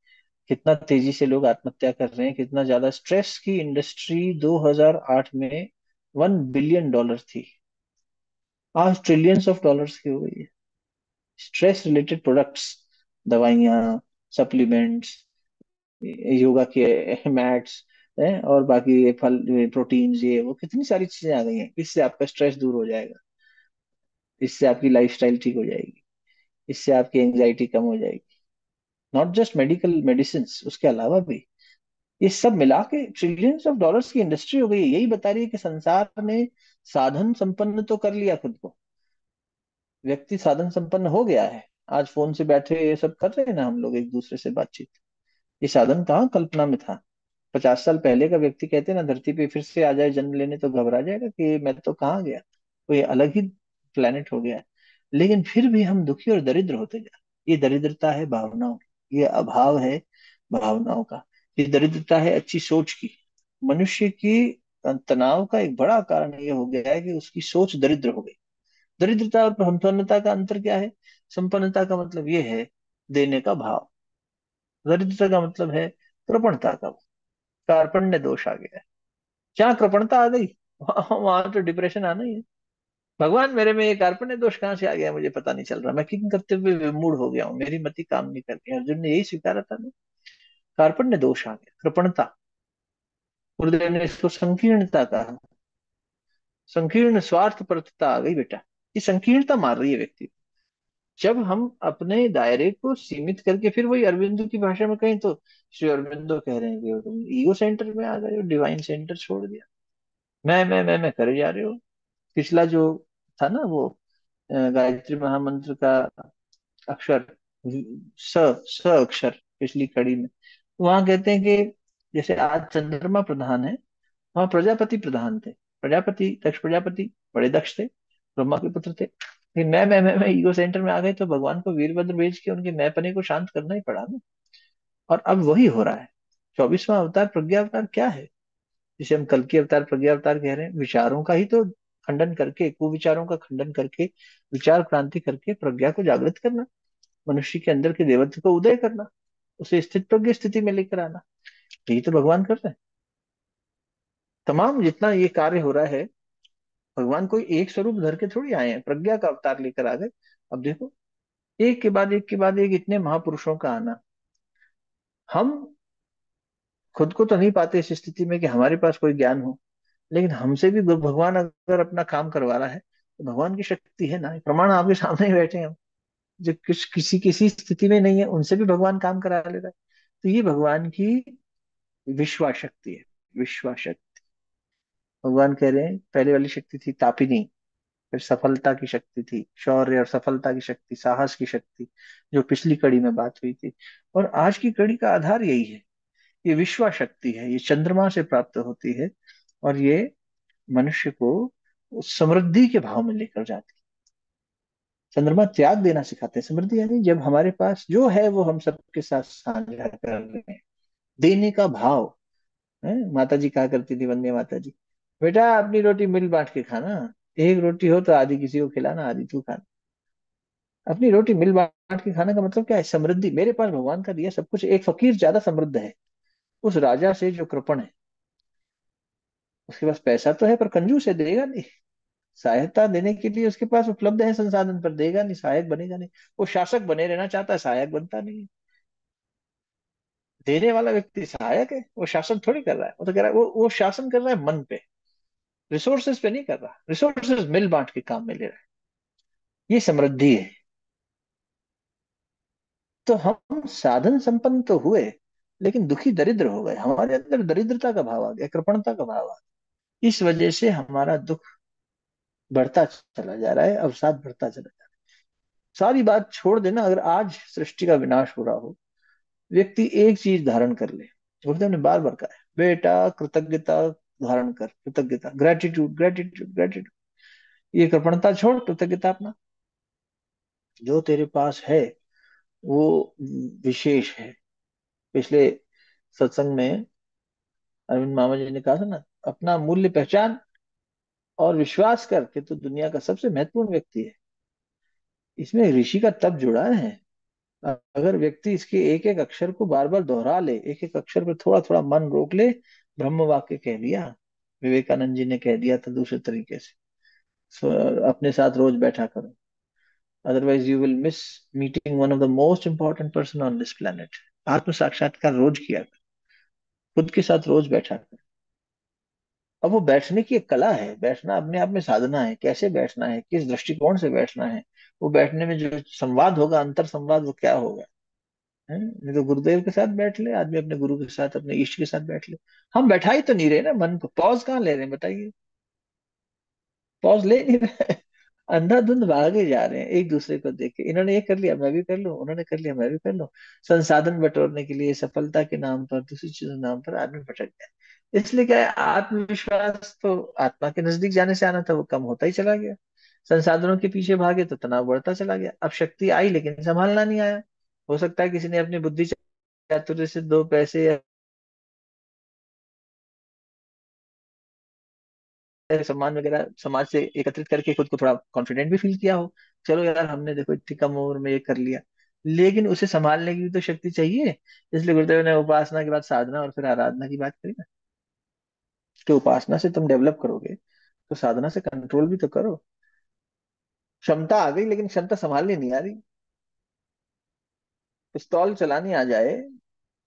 S4: कितना तेजी से लोग आत्महत्या कर रहे हैं, कितना ज्यादा स्ट्रेस की इंडस्ट्री 2008 में $1 बिलियन थी, आज ट्रिलियंस ऑफ डॉलर्स की हो गई है। स्ट्रेस रिलेटेड प्रोडक्ट्स, दवाइयाँ, सप्लीमेंट्स, योगा के मैट्स, और बाकी ये फल, प्रोटीन्स, ये वो कितनी सारी चीजें आ गई हैं। इससे आपका स्ट्रेस दूर हो जाएगा, इससे आपकी लाइफस्टाइल ठीक हो जाएगी, इससे आपकी एंजाइटी कम हो जाएगी। नॉट जस्ट मेडिकल मेडिसिन, उसके अलावा भी ये सब मिला के ट्रिलियंस ऑफ डॉलर्स की इंडस्ट्री हो गई है। यही बता रही है कि संसार ने साधन संपन्न तो कर लिया खुद को, व्यक्ति साधन संपन्न हो गया है। आज फोन से बैठे ये सब कर रहे हैं ना हम लोग, एक दूसरे से बातचीत। ये साधन कहाँ कल्पना में था? 50 साल पहले का व्यक्ति कहते ना धरती पे फिर से आ जाए जन्म लेने, तो घबरा जाएगा कि मैं तो कहाँ गया, कोई अलग ही प्लेनेट हो गया है। लेकिन फिर भी हम दुखी और दरिद्र होते जा रहे हैं। ये दरिद्रता है भावनाओं की, ये अभाव है भावनाओं का, ये दरिद्रता है अच्छी सोच की। मनुष्य की तनाव का एक बड़ा कारण ये हो गया है कि उसकी सोच दरिद्र हो गई। दरिद्रता और संपन्नता का अंतर क्या है? संपन्नता का मतलब ये है देने का भाव, दरिद्रता का मतलब है कृपणता का। कार्पण्य दोष आ गया है। जहाँ कृपणता आ गई वहां तो डिप्रेशन आना ही है। भगवान मेरे में ये कार्पण्य दोष कहाँ से आ गया मुझे पता नहीं चल रहा, मैं किन करते हुए विमूढ़ हो गया हूँ, मेरी मति काम नहीं कर रही। अर्जुन ने यही स्वीकारा था ना, कार्पण्य दोष आ गया, कृपणता। गुरुदेव ने इसको संकीर्णता कहा, संकीर्ण स्वार्थपरता आ गई बेटा। ये संकीर्णता मार रही है व्यक्ति को। जब हम अपने दायरे को सीमित करके, फिर वही अरविंदो की भाषा में कहें तो श्री अरविंदो कह रहे हैं कि तुम ईगो सेंटर में आ गए हो, डिवाइन सेंटर छोड़ दिया, मैं करे जा रहे हो। पिछला जो था ना वो गायत्री महामंत्र का अक्षर, स स अक्षर, पिछली कड़ी में वहां कहते हैं कि जैसे आज चंद्रमा प्रधान है, वहां प्रजापति प्रधान थे। प्रजापति, दक्ष प्रजापति बड़े दक्ष थे, ब्रह्मा के पुत्र थे। लेकिन मैं ईगो सेंटर में आ गए तो भगवान को वीरभद्र भेज के उनके मैंपने को शांत करना ही पड़ा ना। और अब वही हो रहा है। 24वां अवतार प्रज्ञा अवतार क्या है? जिसे हम कल की अवतार प्रज्ञा अवतार कह रहे हैं, विचारों का ही तो खंडन करके, कुविचारों का खंडन करके, विचार क्रांति करके प्रज्ञा को जागृत करना, मनुष्य के अंदर के देवत्व को उदय करना, उसे स्थित प्रज्ञ स्थिति में लेकर आना। यही तो भगवान कर रहे हैं। तमाम जितना ये कार्य हो रहा है, भगवान कोई एक स्वरूप धर के थोड़ी आए हैं, प्रज्ञा का अवतार लेकर आ गए। अब देखो, एक के बाद एक के बाद एक इतने महापुरुषों का आना। हम खुद को तो नहीं पाते इस स्थिति में कि हमारे पास कोई ज्ञान हो, लेकिन हमसे भी भगवान अगर अपना काम करवा रहा है तो भगवान की शक्ति है ना। प्रमाण आपके सामने ही बैठे हैं हम, जो किसी किसी स्थिति में नहीं है उनसे भी भगवान काम करा ले रहा है। तो ये भगवान की विश्वास शक्ति है, विश्वास शक्ति। भगवान कह रहे हैं पहले वाली शक्ति थी तापिनी, फिर सफलता की शक्ति थी, शौर्य और सफलता की शक्ति, साहस की शक्ति, जो पिछली कड़ी में बात हुई थी। और आज की कड़ी का आधार यही है, ये विश्वास शक्ति है, ये चंद्रमा से प्राप्त होती है। और ये मनुष्य को समृद्धि के भाव में लेकर जाती है। चंद्रमा त्याग देना सिखाते हैं। समृद्धि यानी जब हमारे पास जो है वो हम सबके साथ साझा कर रहे हैं, देने का भाव है। माता जी कहा करती थी, वंदे माता जी, बेटा अपनी रोटी मिल बांट के खाना, एक रोटी हो तो आधी किसी को खिलाना, आधी तू खाना। अपनी रोटी मिल बांट के खाने का मतलब क्या है? समृद्धि। मेरे पास भगवान का दिया सब कुछ। एक फकीर ज्यादा समृद्ध है उस राजा से जो कृपण है। उसके पास पैसा तो है पर कंजूस है, देगा नहीं। सहायता देने के लिए उसके पास उपलब्ध है संसाधन, पर देगा नहीं, सहायक बनेगा नहीं। वो शासक बने रहना चाहता है, सहायक बनता नहीं है। देने वाला व्यक्ति सहायक है, वो शासन थोड़ी कर रहा है। वो तो कह रहा है, वो शासन कर रहा है मन पे, रिसोर्सेज पे नहीं कर रहा। रिसोर्सेज मिल बांट के काम में ले रहा है। ये समृद्धि है। तो हम साधन संपन्न तो हुए, लेकिन दुखी दरिद्र हो गए। हमारे अंदर दरिद्रता का भाव आ गया, कृपणता का भाव आ गया। इस वजह से हमारा दुख बढ़ता चला जा रहा है, अवसाद बढ़ता चला जा रहा है। सारी बात छोड़ देना, अगर आज सृष्टि का विनाश हो रहा हो, व्यक्ति एक चीज धारण कर ले। गुरुदेव ने बार बार कहा है, बेटा कृतज्ञता धारण कर, कृतज्ञता, ग्रेटिट्यूड ग्रेटिट्यूड ग्रेटिट्यूड। ये कृपणता छोड़, कृतज्ञता अपना। जो तेरे पास है वो विशेष है। पिछले सत्संग में अरविंद मामा जी ने कहा था ना, अपना मूल्य पहचान और विश्वास कर कि तू दुनिया का सबसे महत्वपूर्ण व्यक्ति है। इसमें ऋषि का तप जुड़ा है। अगर व्यक्ति इसके एक एक अक्षर को बार बार दोहरा ले, एक एक अक्षर पर थोड़ा थोड़ा मन रोक ले, ब्रह्म वाक्य कह दिया। विवेकानंद जी ने कह दिया था दूसरे तरीके से। सो अपने साथ रोज बैठा करो, otherwise you will miss meeting one of the most important person on this planet. आत्म साक्षात्कार रोज किया कर, खुद के साथ रोज बैठा कर। अब वो बैठने की एक कला है, बैठना अपने आप में साधना है। कैसे बैठना है, किस दृष्टिकोण से बैठना है, वो बैठने में जो संवाद होगा, अंतर संवाद, वो क्या होगा। है नहीं तो गुरुदेव के साथ बैठ ले आदमी, अपने गुरु के साथ, अपने इष्ट के साथ बैठ ले। हम बैठा ही तो नहीं रहे ना मन को। पॉज कहाँ ले रहे हैं बताइए? पॉज ले नहीं रहे। अंधाधुंध भागे जा रहे हैं एक दूसरे को देख के। इन्होंने ये कर लिया मैं भी कर लूं, उन्होंने कर लिया मैं भी कर लूं। संसाधन बटोरने के लिए, सफलता के नाम पर, दूसरी चीजों के नाम पर आदमी भटक गया। इसलिए क्या है, आत्मविश्वास तो आत्मा के नजदीक जाने से आना था, वो कम होता ही चला गया। संसाधनों के पीछे भागे तो तनाव बढ़ता चला गया। अब शक्ति आई लेकिन संभालना नहीं आया। हो सकता है किसी ने अपनी बुद्धि चातुर्य से दो पैसे या सम्मान वगैरह समाज से एकत्रित करके खुद को थोड़ा कॉन्फिडेंट भी फील किया हो। चलो यार, हमने देखो इतनी कम उम्र में ये कर लिया। लेकिन उसे संभालने की भी तो शक्ति चाहिए। इसलिए गुरुदेव ने उपासना के बाद साधना और फिर आराधना की बात करी ना, कि उपासना से तुम डेवलप करोगे तो साधना से कंट्रोल भी तो करो। क्षमता आ गई लेकिन क्षमता संभालनी नहीं आ रही। पिस्तौल चलानी आ जाए।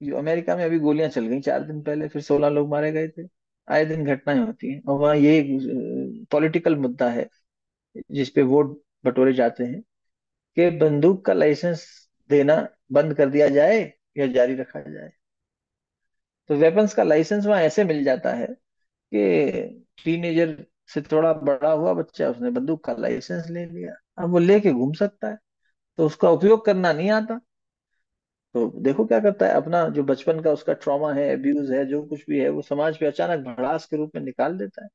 S4: ये अमेरिका में अभी गोलियां चल गई 4 दिन पहले, फिर 16 लोग मारे गए थे। आए दिन घटनाएं होती हैं, और वहाँ ये पॉलिटिकल मुद्दा है जिसपे वोट बटोरे जाते हैं, कि बंदूक का लाइसेंस देना बंद कर दिया जाए या जारी रखा जाए। तो वेपन्स का लाइसेंस वहां ऐसे मिल जाता है कि टीनेजर से थोड़ा बड़ा हुआ बच्चा, उसने बंदूक का लाइसेंस ले लिया, अब वो लेके घूम सकता है। तो उसका उपयोग करना नहीं आता। तो देखो क्या करता है, अपना जो बचपन का उसका ट्रॉमा है, अब्यूज है, जो कुछ भी है, वो समाज पे अचानक भड़ास के रूप में निकाल देता है।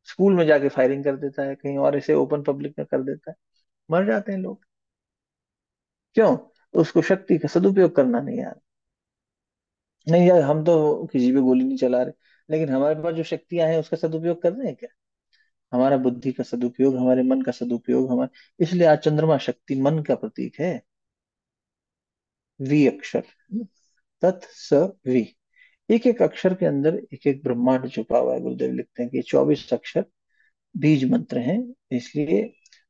S4: स्कूल में जाके फायरिंग कर देता है, कहीं और इसे ओपन पब्लिक में कर देता है। मर जाते हैं लोग। क्यों? उसको शक्ति का सदुपयोग करना नहीं आ रहा। नहीं यार, हम तो किसी पे गोली नहीं चला रहे, लेकिन हमारे पास जो शक्तियां हैं उसका सदुपयोग कर रहे हैं क्या? हमारा बुद्धि का सदुपयोग, हमारे मन का सदुपयोग, हमारे, इसलिए आज चंद्रमा शक्ति मन का प्रतीक है। वी अक्षर, तत् स वी। एक एक अक्षर के अंदर एक एक ब्रह्मांड छुपा हुआ है। गुरुदेव लिखते हैं कि 24 अक्षर बीज मंत्र हैं। इसलिए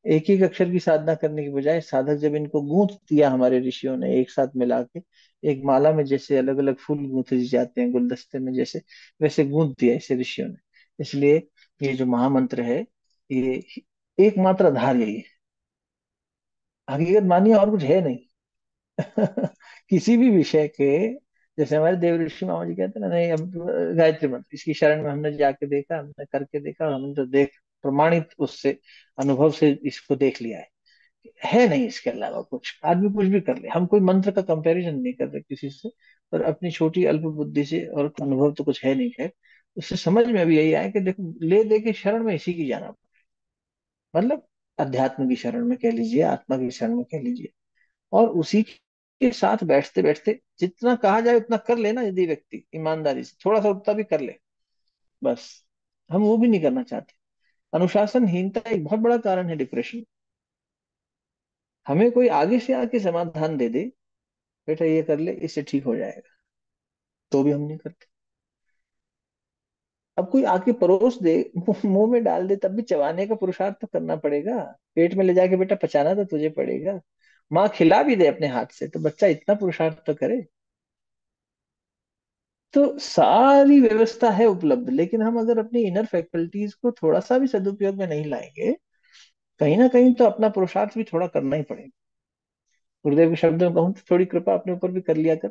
S4: एक एक अक्षर की साधना करने की बजाय, साधक जब इनको गूंथ दिया हमारे ऋषियों ने एक साथ मिला के, एक माला में जैसे अलग अलग फूल गूंथे जाते हैं गुलदस्ते में जैसे, वैसे गूंथ दिया इसे ऋषियों ने। इसलिए ये जो महामंत्र है, ये एकमात्र आधार यही है। हकीकत मानिए और कुछ है नहीं। किसी भी विषय के, जैसे हमारे देव ऋषि मामा जी कहते हैं ना, नहीं अब गायत्री मंत्र इसकी शरण में हमने जाके देखा, हमने करके देखा, और हमने तो देख प्रमाणित उससे, अनुभव से इसको देख लिया है नहीं इसके अलावा कुछ। आदमी कुछ भी कर ले, हम कोई मंत्र का कंपैरिजन नहीं कर रहे किसी से, पर अपनी छोटी अल्प बुद्धि से, और अनुभव तो कुछ है नहीं है। उससे समझ में अभी यही आया कि देखो, ले दे के शरण में इसी की जाना, मतलब अध्यात्म की शरण में कह लीजिए, आत्मा की शरण में कह लीजिए, और उसी के साथ बैठते बैठते जितना कहा जाए उतना कर लेना। यदि व्यक्ति ईमानदारी से थोड़ा सा उतना भी कर ले, बस। हम वो भी नहीं करना चाहते। अनुशासनहीनता एक बहुत बड़ा कारण है डिप्रेशन। हमें कोई आगे से आके समाधान दे दे, बेटा ये कर ले इससे ठीक हो जाएगा, तो भी हम नहीं करते। अब कोई आके परोस दे, मुंह में डाल दे, तब भी चबाने का पुरुषार्थ तो करना पड़ेगा। पेट में ले जाके बेटा पचाना तो तुझे पड़ेगा। माँ खिला भी दे अपने हाथ से तो बच्चा इतना पुरुषार्थ तो करे। तो सारी व्यवस्था है उपलब्ध, लेकिन हम अगर अपनी इनर फैकल्टीज को थोड़ा सा भी सदुपयोग में नहीं लाएंगे, कहीं ना कहीं तो अपना पुरुषार्थ भी थोड़ा करना ही पड़ेगा। गुरुदेव के शब्द में कहूँ तो थोड़ी कृपा अपने ऊपर भी कर लिया कर।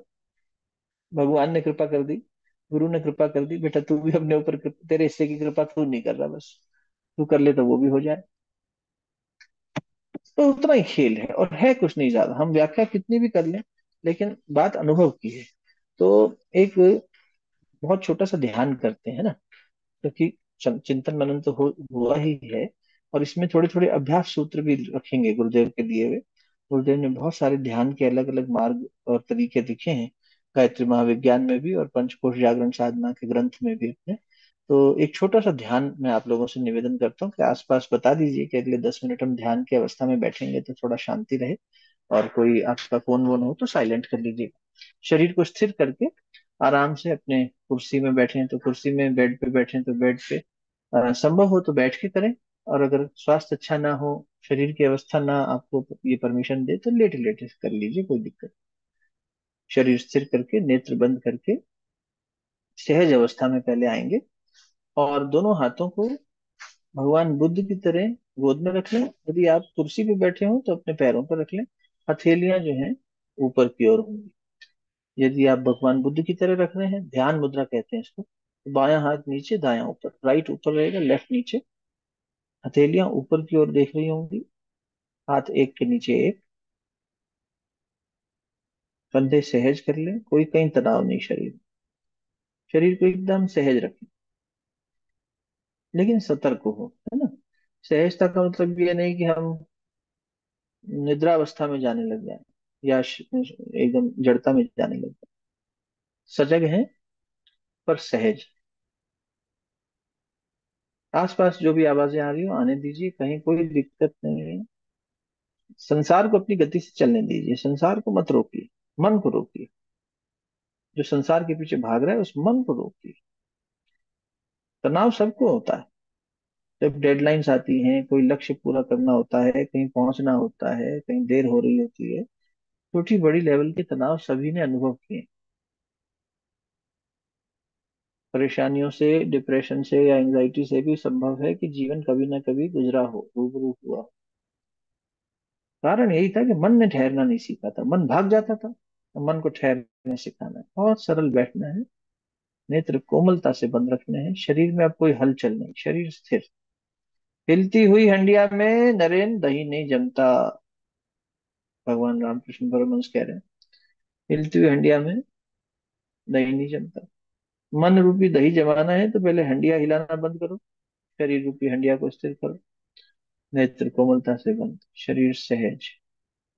S4: भगवान ने कृपा कर दी, गुरु ने कृपा कर दी, बेटा तू भी अपने ऊपर तेरे हिस्से की कृपा तू नहीं कर रहा, बस तू कर ले तो वो भी हो जाए। तो उतना ही खेल है, और है कुछ नहीं ज्यादा, हम व्याख्या कितनी भी कर लें, लेकिन बात अनुभव की है। तो एक बहुत छोटा सा ध्यान करते हैं ना, क्योंकि चिंतन मनन तो हुआ ही है, और इसमें थोड़े थोड़े अभ्यास सूत्र भी रखेंगे गुरुदेव के दिए हुए। गुरुदेव ने बहुत सारे ध्यान के अलग अलग मार्ग और तरीके लिखे हैं, गायत्री महाविज्ञान में भी और पंचकोश जागरण साधना के ग्रंथ में भी अपने। तो एक छोटा सा ध्यान मैं आप लोगों से निवेदन करता हूँ कि आसपास बता दीजिए कि अगले 10 मिनट हम ध्यान की अवस्था में बैठेंगे तो थोड़ा शांति रहे, और कोई आपका फोन वोन हो तो साइलेंट कर लीजिए। शरीर को स्थिर करके आराम से अपने कुर्सी में बैठे हैं तो कुर्सी में, बेड पे बैठे हैं तो बेड पे, संभव हो तो बैठ के करें। और अगर स्वास्थ्य अच्छा ना हो, शरीर की अवस्था ना आपको ये परमिशन दे, तो लेटे लेटे कर लीजिए, कोई दिक्कत। शरीर स्थिर करके नेत्र बंद करके सहज अवस्था में पहले आएंगे, और दोनों हाथों को भगवान बुद्ध की तरह गोद में रख लें। यदि आप कुर्सी पे बैठे हो तो अपने पैरों पर रख लें, हथेलियां जो हैं ऊपर की ओर होंगी। यदि आप भगवान बुद्ध की तरह रख रहे हैं, ध्यान मुद्रा कहते हैं इसको, तो बायां हाथ नीचे दायां ऊपर, राइट ऊपर रहेगा लेफ्ट नीचे, हथेलियां ऊपर की ओर देख रही होंगी, हाथ एक के नीचे एक, कंधे सहज कर लें, कोई कहीं तनाव नहीं शरीर, शरीर को एकदम सहज रखें, लेकिन सतर्क हो, है ना। सहजता का मतलब ये नहीं कि हम निद्रावस्था में जाने लग जाए या एकदम जड़ता में जाने लग जाए। सजग है पर सहज। आसपास जो भी आवाजें आ रही हो आने दीजिए, कहीं कोई दिक्कत नहीं है। संसार को अपनी गति से चलने दीजिए, संसार को मत रोकिए, मन को रोकिए। जो संसार के पीछे भाग रहा है उस मन को रोकिए। तनाव सबको होता है, जब डेडलाइंस आती हैं, कोई लक्ष्य पूरा करना होता है, कहीं पहुंचना होता है, कहीं देर हो रही होती है, छोटी बड़ी लेवल के तनाव सभी ने अनुभव किए। परेशानियों से, डिप्रेशन से या एंजाइटी से भी संभव है कि जीवन कभी ना कभी गुजरा हो, रूबरू हुआ हो। कारण यही था कि मन ने ठहरना नहीं सीखा था, मन भाग जाता था, तो मन को ठहरने सिखाना है, बहुत सरल बैठना है, नेत्र कोमलता से बंद रखने हैं, शरीर में अब कोई हलचल नहीं, शरीर स्थिर। हिलती हुई हंडिया में नरेन दही नहीं जमता, भगवान रामकृष्ण परमहंस कह रहे हैं। हिलती हुई हंडिया में दही नहीं जमता। मन रूपी दही जमाना है तो पहले हंडिया हिलाना बंद करो, शरीर रूपी हंडिया को स्थिर करो, नेत्र कोमलता से बंद, शरीर सहज।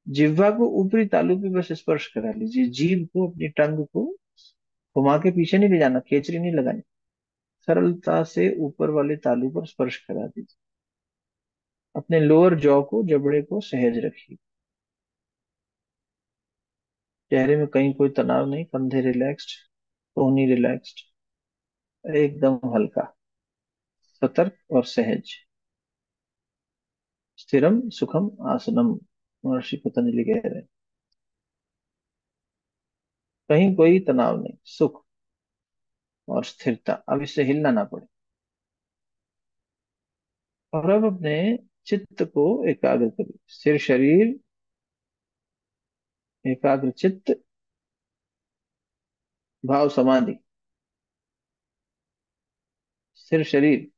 S4: जिह्वा को ऊपरी तालू पे बस स्पर्श करा लीजिए, जीभ को, अपनी टंग को घुमा के पीछे नहीं ले जाना, केचरी नहीं लगानी, सरलता से ऊपर वाले तालू पर स्पर्श करा दीजिए। अपने लोअर जॉ को, जबड़े को सहज रखिए। चेहरे में कहीं कोई तनाव नहीं, कंधे रिलैक्स्ड, कोहनी रिलैक्स्ड, एकदम हल्का, सतर्क और सहज। स्थिरम सुखम आसनम, महर्षि पतंजलि कह रहे हैं। कहीं कोई तनाव नहीं, सुख और स्थिरता, अब इससे हिलना ना पड़े। और अब अपने चित्त को एकाग्र करिए, स्थिर शरीर, एकाग्र चित्त, भाव समाधि। स्थिर शरीर,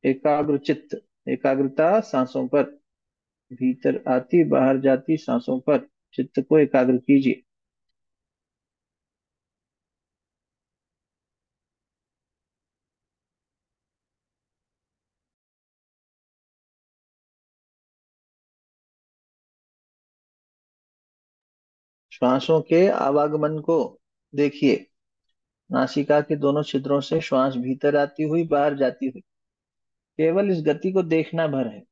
S4: एकाग्र चित्त, एकाग्रता सांसों पर, भीतर आती बाहर जाती सांसों पर चित्त को एकाग्र कीजिए। श्वासों के आवागमन को देखिए, नासिका के दोनों छिद्रों से श्वास भीतर आती हुई बाहर जाती हुई, केवल इस गति को देखना भर है।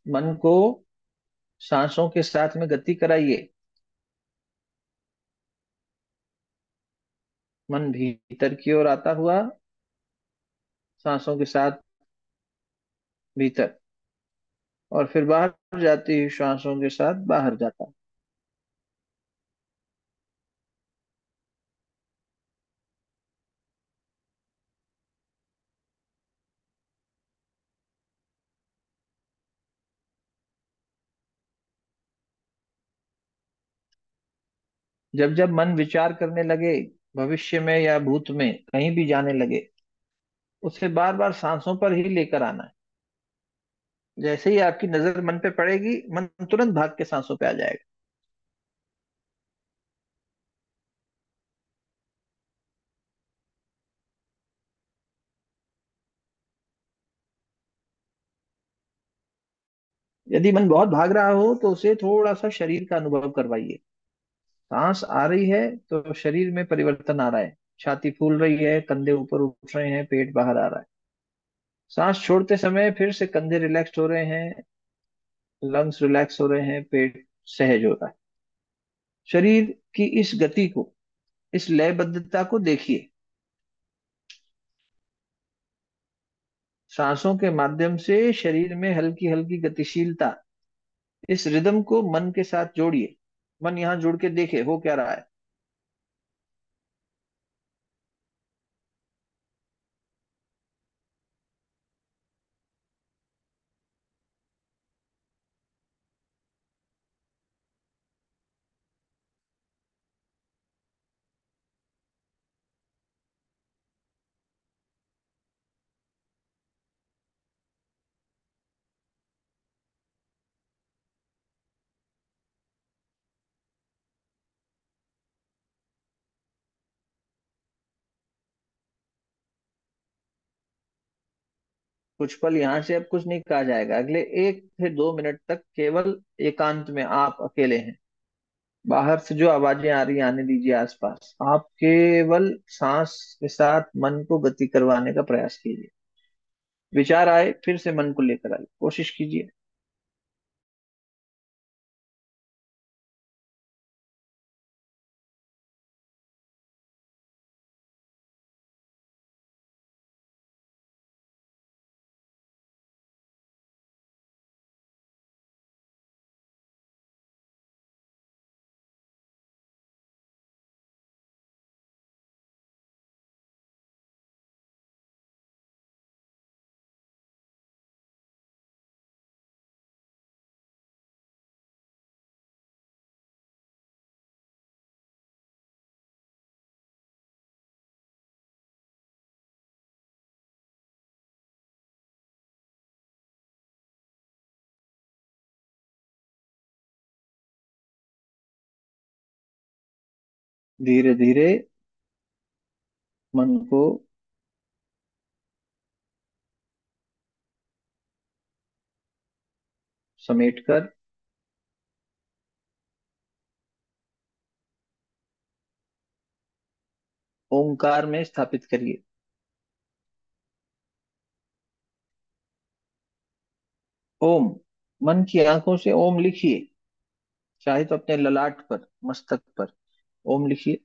S4: मन को सांसों के साथ में गति कराइए। मन भीतर की ओर आता हुआ, सांसों के साथ भीतर, और फिर बाहर जाती हुई सांसों के साथ बाहर जाता। जब जब मन विचार करने लगे, भविष्य में या भूत में कहीं भी जाने लगे, उसे बार बार सांसों पर ही लेकर आना है। जैसे ही आपकी नजर मन पे पड़ेगी, मन तुरंत भाग के सांसों पे आ जाएगा। यदि मन बहुत भाग रहा हो तो उसे थोड़ा सा शरीर का अनुभव करवाइए। सांस आ रही है तो शरीर में परिवर्तन आ रहा है। छाती फूल रही है, कंधे ऊपर उठ रहे हैं, पेट बाहर आ रहा है। सांस छोड़ते समय फिर से कंधे रिलैक्स हो रहे हैं, लंग्स रिलैक्स हो रहे हैं, पेट सहज हो रहा है। शरीर की इस गति को, इस लयबद्धता को देखिए। सांसों के माध्यम से शरीर में हल्की हल्की गतिशीलता, इस रिदम को मन के साथ जोड़िए। मन यहाँ जुड़ के देखे हो क्या रहा है। कुछ पल यहाँ से अब कुछ नहीं कहा जाएगा। अगले 1 से 2 मिनट तक केवल एकांत में आप अकेले हैं। बाहर से जो आवाजें आ रही हैं आने दीजिए आसपास। आप केवल सांस के साथ मन को गति करवाने का प्रयास कीजिए। विचार आए फिर से मन को लेकर आइए, कोशिश कीजिए। धीरे धीरे मन को समेटकर ओंकार में स्थापित करिए। ओम। मन की आंखों से ओम लिखिए। चाहे तो अपने ललाट पर, मस्तक पर ओम लिखिए।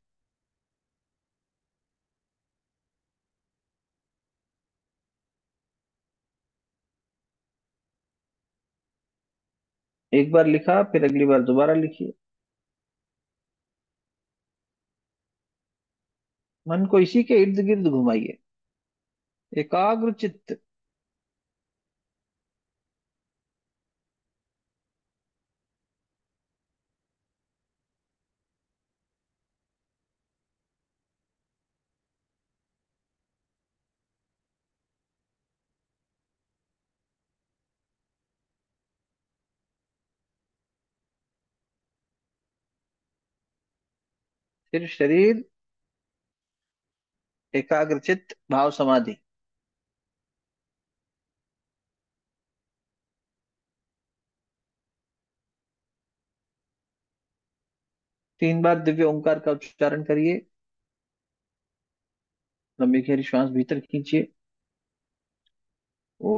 S4: एक बार लिखा, फिर अगली बार दोबारा लिखिए। मन को इसी के इर्द गिर्द घुमाइए। एकाग्र चित्त। फिर शरीर, एकाग्र चित्त, भाव समाधि। 3 बार दिव्य ओंकार का उच्चारण करिए। लंबी गहरी श्वास भीतर खींचिए। ओ।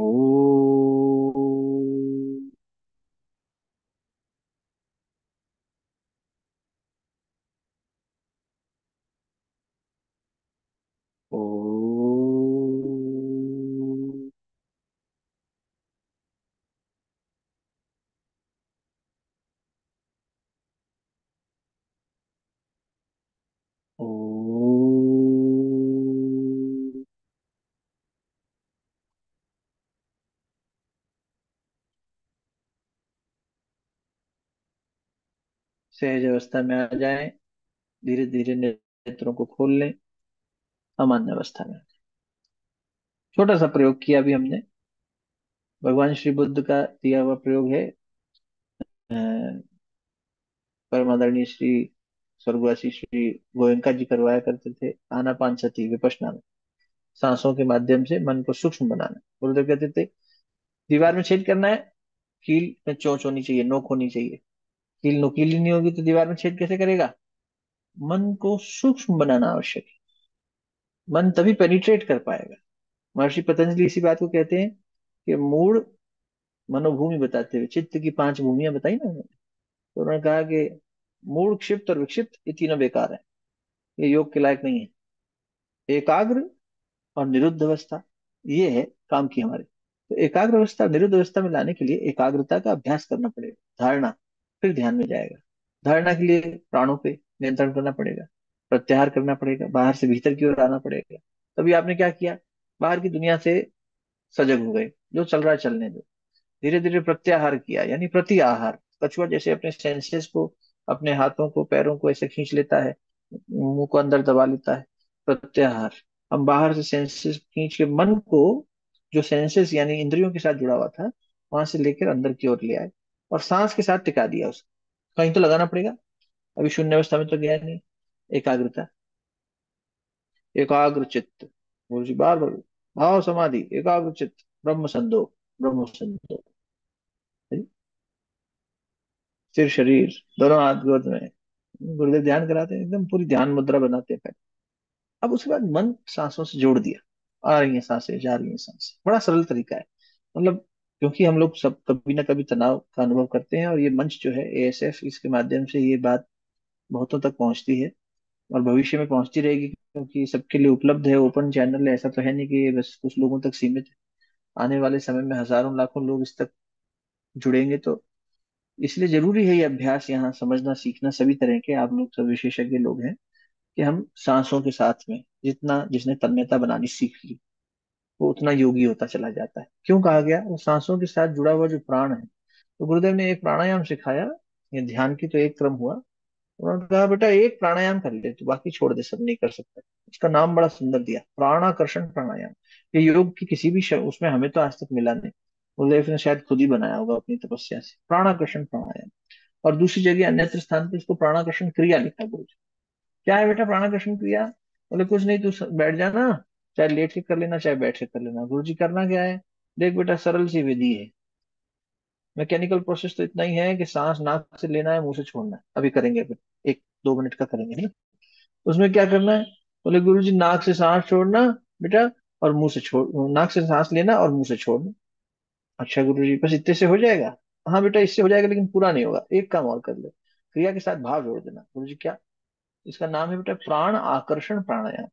S4: सहज अवस्था में आ जाएं, धीरे धीरे नेत्रों को खोल लें, सामान्य अवस्था में। छोटा सा प्रयोग किया अभी हमने, भगवान श्री बुद्ध का दिया हुआ प्रयोग है। अ, परम आदरणीय श्री स्वर्गवासी श्री गोयंका जी करवाया करते थे, आनापान सती विपश्यना में, सांसों के माध्यम से मन को सूक्ष्म बनाना। गुरुदेव कहते थे दीवार में छेद करना है, कील में चोंच होनी चाहिए, नोक होनी चाहिए। कील नुकीली नहीं होगी तो दीवार में छेद कैसे करेगा? मन को सूक्ष्म बनाना आवश्यक है, मन तभी पेनिट्रेट कर पाएगा। महर्षि पतंजलि इसी बात को कहते हैं कि मूड मनोभूमि बताते हुए चित्त की 5 भूमियां बताई ना उन्होंने, तो उन्होंने कहा कि मूड, क्षिप्त और विक्षिप्त, ये तीनों बेकार है, ये योग के लायक नहीं है। एकाग्र और निरुद्ध अवस्था, ये है काम की हमारे। तो एकाग्र अवस्था, निरुद्ध अवस्था में लाने के लिए एकाग्रता का अभ्यास करना पड़ेगा, धारणा, फिर ध्यान में जाएगा। धारणा के लिए प्राणों पे नियंत्रण करना पड़ेगा, प्रत्याहार करना पड़ेगा, बाहर से भीतर की ओर आना पड़ेगा। तभी आपने क्या किया, बाहर की दुनिया से सजग हो गए, जो चल रहा है चलने दो। धीरे धीरे प्रत्याहार किया, यानी प्रति आहार। कछुआ जैसे अपने सेंसेस को, अपने हाथों को पैरों को ऐसे खींच लेता है, मुंह को अंदर दबा लेता है, प्रत्याहार। हम बाहर से सेंसेस खींच के मन को, जो सेंसेस यानी इंद्रियों के साथ जुड़ा हुआ था, वहां से लेकर अंदर की ओर ले आए और सांस के साथ टिका दिया उसको। कहीं तो लगाना पड़ेगा, अभी शून्य अवस्था में तो गया नहीं। एकाग्रता, एकाग्र चित्त, गुरु जी बार बार, भाव समाधि, एकाग्र चित्त, ब्रह्म संदोख, ब्रह्म संदोख। सिर शरीर, दोनों हाथ गोद में, गुरुदेव ध्यान कराते हैं, एकदम पूरी ध्यान मुद्रा बनाते हैं पहले। अब उसके बाद मन सांसों से जोड़ दिया, आ रही है सांसें, जा रही है सांसें, बड़ा सरल तरीका है। मतलब क्योंकि हम लोग सब कभी ना कभी तनाव का अनुभव करते हैं, और ये मंच जो है एएसएफ, इसके माध्यम से ये बात बहुतों तक पहुंचती है और भविष्य में पहुंचती रहेगी, क्योंकि सबके लिए उपलब्ध है, ओपन चैनल है। ऐसा तो है नहीं कि ये बस कुछ लोगों तक सीमित है, आने वाले समय में हजारों लाखों लोग इस तक जुड़ेंगे। तो इसलिए जरूरी है ये अभ्यास, यहाँ समझना सीखना सभी तरह के, आप लोग सब विशेषज्ञ लोग हैं, कि हम सांसों के साथ में, जितना जिसने तन्मयता बनानी सीख ली वो उतना योगी होता चला जाता है। क्यों कहा गया? वो सांसों के साथ जुड़ा हुआ जो प्राण है, तो गुरुदेव ने एक प्राणायाम सिखाया। ये ध्यान की तो एक क्रम हुआ, उन्होंने कहा बेटा एक प्राणायाम कर ले तो बाकी छोड़ दे, सब नहीं कर सकता। उसका नाम बड़ा सुंदर दिया, प्राणाकर्षण प्राणायाम। ये योग की किसी भी उसमें हमें तो आज तक मिला नहीं, गुरुदेव ने शायद खुद ही बनाया होगा अपनी तपस्या से, प्राणाकर्षण प्राणायाम। और दूसरी जगह अन्यत्र स्थान पे इसको प्राणाकर्षण क्रिया लिखा गुरु जी। क्या है बेटा प्राणाकर्षण क्रिया? बोले कुछ नहीं, तू बैठ जाना, चाहे लेट के कर लेना चाहे बैठ के कर लेना। गुरु जी करना क्या है? देख बेटा सरल सी विधि है, मैकेनिकल प्रोसेस तो इतना ही है कि सांस नाक से लेना है, मुंह से छोड़ना है। अभी करेंगे, फिर 1-2 मिनट का करेंगे ना। उसमें क्या करना है? बोले गुरु जी नाक से सांस छोड़ना बेटा, और मुंह से छोड़, नाक से सांस लेना और मुंह से छोड़ना। अच्छा गुरु जी बस इतने से हो जाएगा? हाँ बेटा इससे हो जाएगा, लेकिन पूरा नहीं होगा, एक काम और कर ले, क्रिया के साथ भाव जोड़ देना। गुरु जी क्या? इसका नाम है बेटा प्राण आकर्षण प्राणायाम।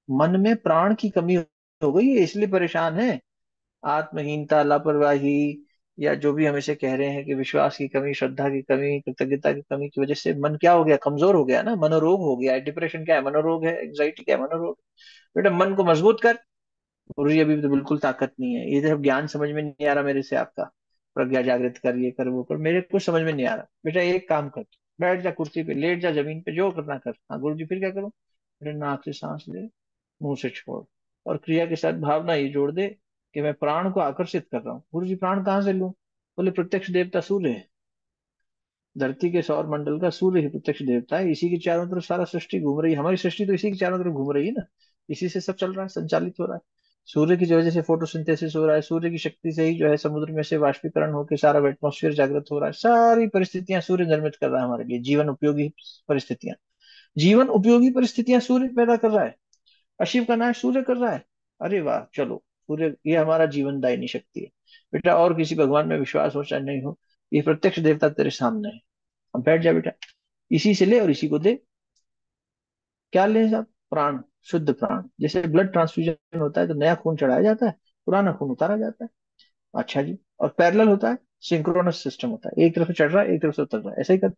S4: मन में प्राण की कमी हो गई है, इसलिए परेशान है। आत्महीनता, लापरवाही, या जो भी हमेशा कह रहे हैं कि विश्वास की कमी, श्रद्धा की कमी, कृतज्ञता की कमी की वजह से मन क्या हो गया? कमजोर हो गया ना, मनोरोग हो गया है। डिप्रेशन क्या है? मनोरोग है। एंग्जाइटी क्या है? मनोरोग। बेटा मन को मजबूत कर। गुरु जी अभी तो बिल्कुल ताकत नहीं है, ये जब ज्ञान समझ में नहीं आ रहा मेरे से आपका, प्रज्ञा जागृत कर, ये कर वो कर, मेरे कुछ समझ में नहीं आ रहा। बेटा एक काम कर, बैठ जा कुर्सी पे, लेट जा जमीन पे, जो करना कर। हाँ गुरु जी फिर क्या करूं? बेटा नाक से सांस ले, मुंह से छोड़, और क्रिया के साथ भावना ये जोड़ दे कि मैं प्राण को आकर्षित कर रहा हूँ। गुरु जी प्राण कहाँ से लूं? बोले प्रत्यक्ष देवता सूर्य है, धरती के सौर मंडल का सूर्य ही प्रत्यक्ष देवता है, इसी के चारों तरफ सारा सृष्टि घूम रही है, हमारी सृष्टि तो इसी के चारों तरफ घूम रही है ना, इसी से सब चल रहा है, संचालित हो रहा है। सूर्य की वजह से फोटोसिंथेसिस हो रहा है, सूर्य की शक्ति से ही जो है समुद्र में से वाष्पीकरण होकर सारा एटमोस्फेयर जागृत हो रहा है। सारी परिस्थितियां सूर्य निर्मित कर रहा है हमारे लिए, जीवन उपयोगी परिस्थितियां, जीवन उपयोगी परिस्थितियां सूर्य पैदा कर रहा है। अशिव का नाश सूर्य कर रहा है। अरे वाह, चलो सूर्य ये हमारा जीवन दायिनी शक्ति है। बेटा और किसी भगवान में विश्वास हो चाहे नहीं हो, ये प्रत्यक्ष देवता तेरे सामने है। अब बैठ जा बेटा, इसी से ले और इसी को दे। क्या ले साहब? प्राण, शुद्ध प्राण। जैसे ब्लड ट्रांसफ्यूजन होता है तो नया खून चढ़ाया जाता है, पुराना खून उतारा जाता है। अच्छा जी, और पैरेलल होता है, सिंक्रोनस सिस्टम होता है, एक तरफ से चढ़ रहा है एक तरफ से उतर रहा है। ऐसा ही कर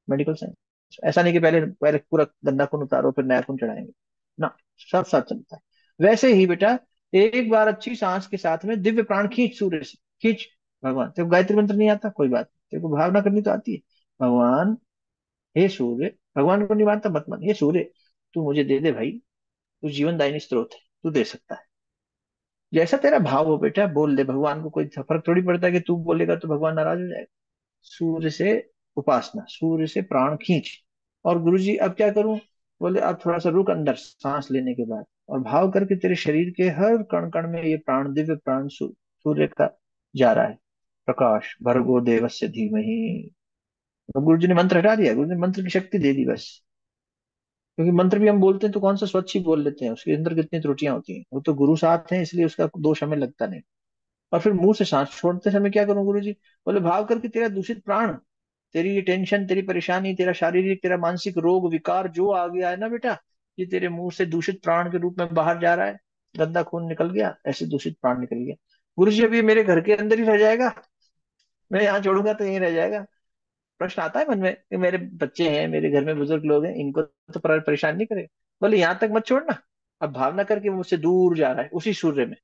S4: मेडिकल साइंस, ऐसा नहीं कि पहले पहले पूरा गंदा खून उतारो फिर नया खून चढ़ाएंगे ना, सब साथ चलता है। वैसे ही बेटा एक बार अच्छी सांस के साथ में दिव्य प्राण खींच, सूर्य से खींच। भगवान तेरे को गायत्री मंत्र नहीं आता, कोई बात नहीं, तेरे को भावना करनी तो आती है। भगवान हे सूर्य, भगवान को नहीं मानता मत मान, हे सूर्य तू मुझे दे दे भाई, तू जीवनदायिनी स्रोत है, तू दे सकता है। जैसा तेरा भाव हो बेटा बोल दे, भगवान को कोई फर्क थोड़ी पड़ता है कि तू बोलेगा तो भगवान नाराज हो जाएगा। सूर्य से उपासना, सूर्य से प्राण खींच। और गुरुजी अब क्या करूं? बोले अब थोड़ा सा रुक अंदर सांस लेने के बाद, और भाव करके तेरे शरीर के हर कण कण में ये प्राण, दिव्य प्राण सूर्य का जा रहा है। प्रकाश भर्गो देवस्य धीमहि। तो गुरु जी ने मंत्र हटा दिया, गुरु जी ने मंत्र की शक्ति दे दी बस। क्योंकि मंत्र भी हम बोलते हैं तो कौन सा स्वच्छ ही बोल लेते हैं, उसके अंदर कितनी त्रुटियां होती हैं। वो तो गुरु साथ हैं इसलिए उसका दोष हमें लगता नहीं। और फिर मुंह से सांस छोड़ते समय क्या करूं गुरु जी? बोले भाव करके तेरा दूषित प्राण, तेरी ये टेंशन, तेरी परेशानी, तेरा शारीरिक, तेरा मानसिक रोग विकार जो आ गया है ना बेटा, ये तेरे मुंह से दूषित प्राण के रूप में बाहर जा रहा है। गंदा खून निकल गया, ऐसे दूषित प्राण निकल गया। गुरु जी अब ये मेरे घर के अंदर ही रह जाएगा, मैं यहाँ छोड़ूंगा तो यहीं रह जाएगा? प्रश्न आता है मन में कि मेरे बच्चे हैं, मेरे घर में बुजुर्ग लोग हैं, इनको तो परेशान नहीं करे। बोले यहाँ तक मत छोड़ना। अब भावना करके वो मुझसे दूर जा रहा है उसी सूर्य में,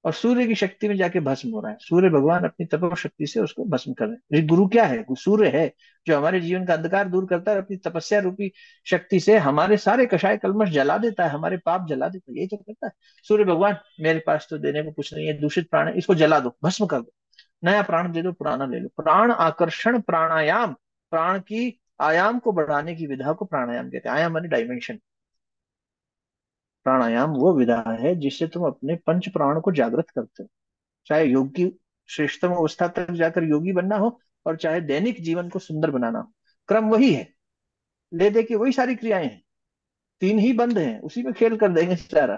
S4: और सूर्य की शक्ति में जाके भस्म हो रहा है। सूर्य भगवान अपनी तप शक्ति से उसको भस्म कर रहे हैं। ये गुरु क्या है? सूर्य है जो हमारे जीवन का अंधकार दूर करता है, अपनी तपस्या रूपी शक्ति से हमारे सारे कषाय कल्मश जला देता है, हमारे पाप जला देता है, यही तो करता है सूर्य भगवान। मेरे पास तो देने को कुछ नहीं है, दूषित प्राण है, इसको जला दो, भस्म कर दो, नया प्राण दे दो, पुराना ले लो। प्राण आकर्षण प्राणायाम, प्राण की आयाम को बढ़ाने की विधा को प्राणायाम कहते हैं। आयाम माने डायमेंशन। प्राणायाम वो विधा है जिससे तुम अपने पंच प्राण को जागृत करते हो। चाहे योगी श्रेष्ठतम अवस्था तक जाकर योगी बनना हो, और चाहे दैनिक जीवन को सुंदर बनाना हो, क्रम वही है। ले दे के वही सारी क्रियाएं हैं, तीन ही बंद हैं, उसी में खेल कर देंगे सारा।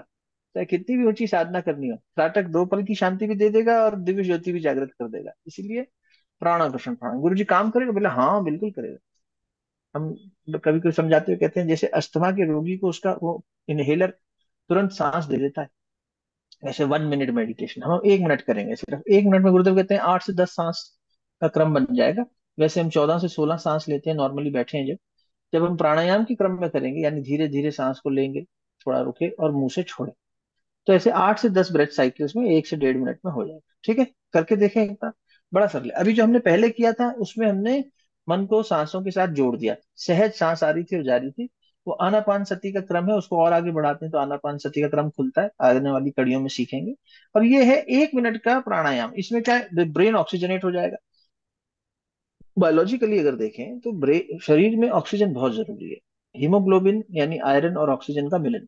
S4: चाहे कितनी भी ऊंची साधना करनी हो, त्राटक दो पल की शांति भी दे देगा और दिव्य ज्योति भी जागृत कर देगा। इसीलिए प्राणाकर्षण प्राण। गुरु जी काम करेगा? बोले हाँ बिल्कुल करेगा। हम कभी कभी समझाते हुए कहते हैं जैसे अस्थमा के रोगी को उसका वो इनहेलर तुरंत सांस दे देता है, वैसे 1 मिनट मेडिटेशन हम 1 मिनट करेंगे, सिर्फ 1 मिनट में गुरुदेव कहते हैं 8 से 10 सांस का क्रम बन जाएगा। वैसे हम 14 से 16 सांस लेते हैं नॉर्मली बैठे हैं जब। जब हम प्राणायाम के क्रम में करेंगे, यानी धीरे धीरे सांस को लेंगे, थोड़ा रुके और मुंह से छोड़े, तो ऐसे 8 से 10 ब्रेथ साइकिल्स में 1 से 1.5 मिनट में हो जाएगा। ठीक है, करके देखें एक बार, बड़ा सरल है। अभी जो हमने पहले किया था उसमें हमने मन को सांसों के साथ जोड़ दिया, सहज सांस आ रही थी और जा रही थी। वो आनापान सती का क्रम है, उसको और आगे बढ़ाते हैं तो आनापान सती का क्रम खुलता है, आने वाली कड़ियों में सीखेंगे। और ये है 1 मिनट का प्राणायाम। इसमें क्या है, ब्रेन ऑक्सीजनेट हो जाएगा। बायोलॉजिकली अगर देखें तो ब्रेन, शरीर में ऑक्सीजन बहुत जरूरी है। हीमोग्लोबिन यानी आयरन और ऑक्सीजन का मिलन,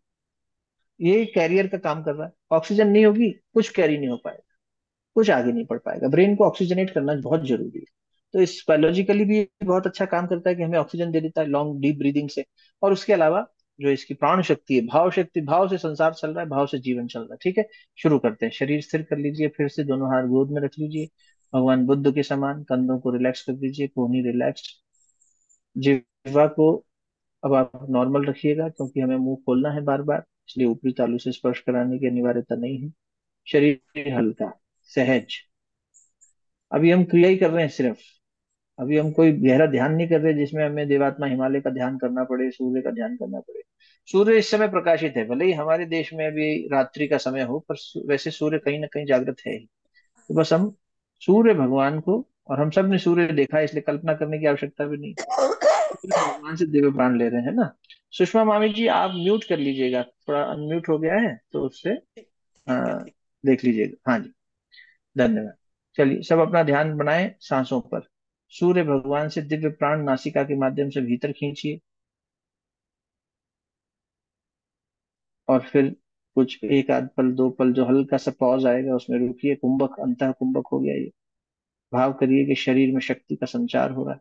S4: ये कैरियर का काम कर रहा है। ऑक्सीजन नहीं होगी कुछ कैरी नहीं हो पाएगा, कुछ आगे नहीं बढ़ पाएगा। ब्रेन को ऑक्सीजनेट करना बहुत जरूरी है। तो इस बायोलॉजिकली भी बहुत अच्छा काम करता है कि हमें ऑक्सीजन दे देता है लॉन्ग डीप ब्रीदिंग से। और उसके अलावा जो इसकी प्राण शक्ति है, भाव शक्ति, भाव से संसार चल रहा है, भाव से जीवन चल रहा है। ठीक है, शुरू करते हैं। शरीर स्थिर कर लीजिए, फिर से दोनों हाथ गोद में रख लीजिए, भगवान बुद्ध के समान कंधों को रिलैक्स कर दीजिए, कोहनी रिलैक्स। जिह्वा को अब आप नॉर्मल रखिएगा, क्योंकि हमें मुंह खोलना है बार बार, इसलिए ऊपरी तालू से स्पर्श कराने की अनिवार्यता नहीं है। शरीर हल्का, सहज। अभी हम क्रिया ही कर रहे हैं सिर्फ, अभी हम कोई गहरा ध्यान नहीं कर रहे जिसमें हमें देवात्मा हिमालय का ध्यान करना पड़े, सूर्य का ध्यान करना पड़े। सूर्य इस समय प्रकाशित है, भले ही हमारे देश में अभी रात्रि का समय हो, पर वैसे सूर्य कहीं ना कहीं जागृत है ही। तो बस हम सूर्य भगवान को, और हम सब ने सूर्य देखा है इसलिए कल्पना करने की आवश्यकता भी नहीं, सूर्य भगवान से दिव्य प्राण ले रहे हैं ना। सुषमा मामी जी आप म्यूट कर लीजिएगा, थोड़ा अनम्यूट हो गया है तो उससे अ, देख लीजिएगा। हाँ जी, धन्यवाद। चलिए सब अपना ध्यान बनाएं सांसों पर। सूर्य भगवान से दिव्य प्राण नासिका के माध्यम से भीतर खींचिए, और फिर कुछ एक आध पल, 2 पल जो हल्का सा पॉज आएगा उसमें रुकिए। कुंभक, अंतः कुंभक हो गया ये। भाव करिए कि शरीर में शक्ति का संचार हो रहा है।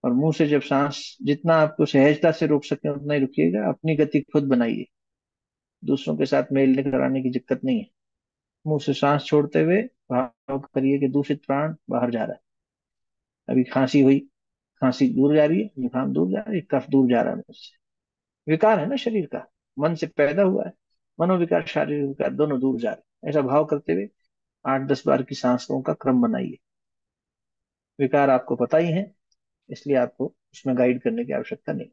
S4: और मुंह से जब सांस जितना आपको सहजता से रोक सके उतना ही रुकिएगा, अपनी गति खुद बनाइए, दूसरों के साथ मेल कराने की दिक्कत नहीं है। मुंह से सांस छोड़ते हुए भाव करिए कि दूषित प्राण बाहर जा रहा है। अभी खांसी हुई, खांसी दूर जा रही है, जुकाम दूर जा रही है, कफ दूर जा रहा है मुझसे। विकार है ना शरीर का, मन से पैदा हुआ है। मनोविकार शारीरिक विकार दोनों दूर जा रहे हैं। ऐसा भाव करते हुए 8-10 बार की सांसों का क्रम बनाइए। विकार आपको पता ही है, इसलिए आपको उसमें गाइड करने की आवश्यकता नहीं।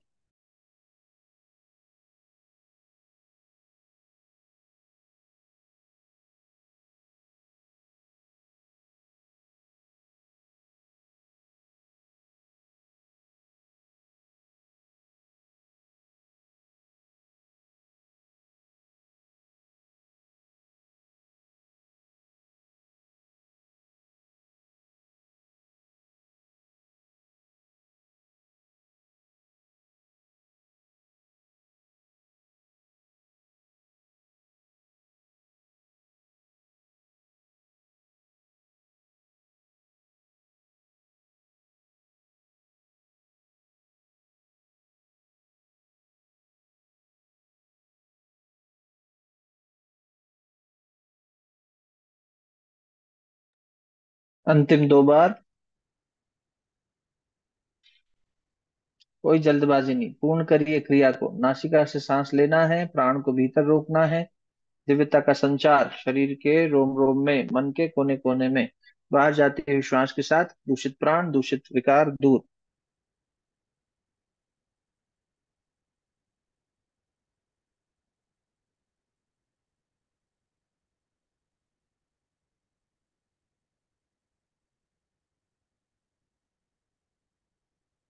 S4: अंतिम 2 बार। कोई जल्दबाजी नहीं, पूर्ण करिए क्रिया को। नासिका से सांस लेना है, प्राण को भीतर रोकना है। दिव्यता का संचार शरीर के रोम रोम में, मन के कोने कोने में। बाहर जाते हुए श्वास के साथ दूषित प्राण, दूषित विकार दूर।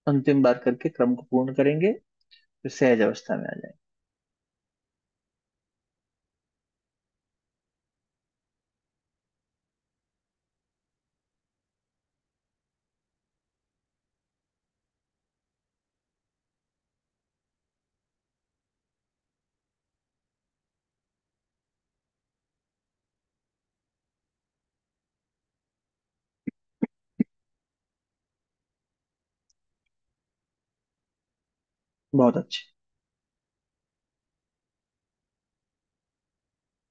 S4: अंतिम बार करके क्रम को पूर्ण करेंगे, फिर सहज अवस्था में आ जाएंगे। बहुत अच्छे।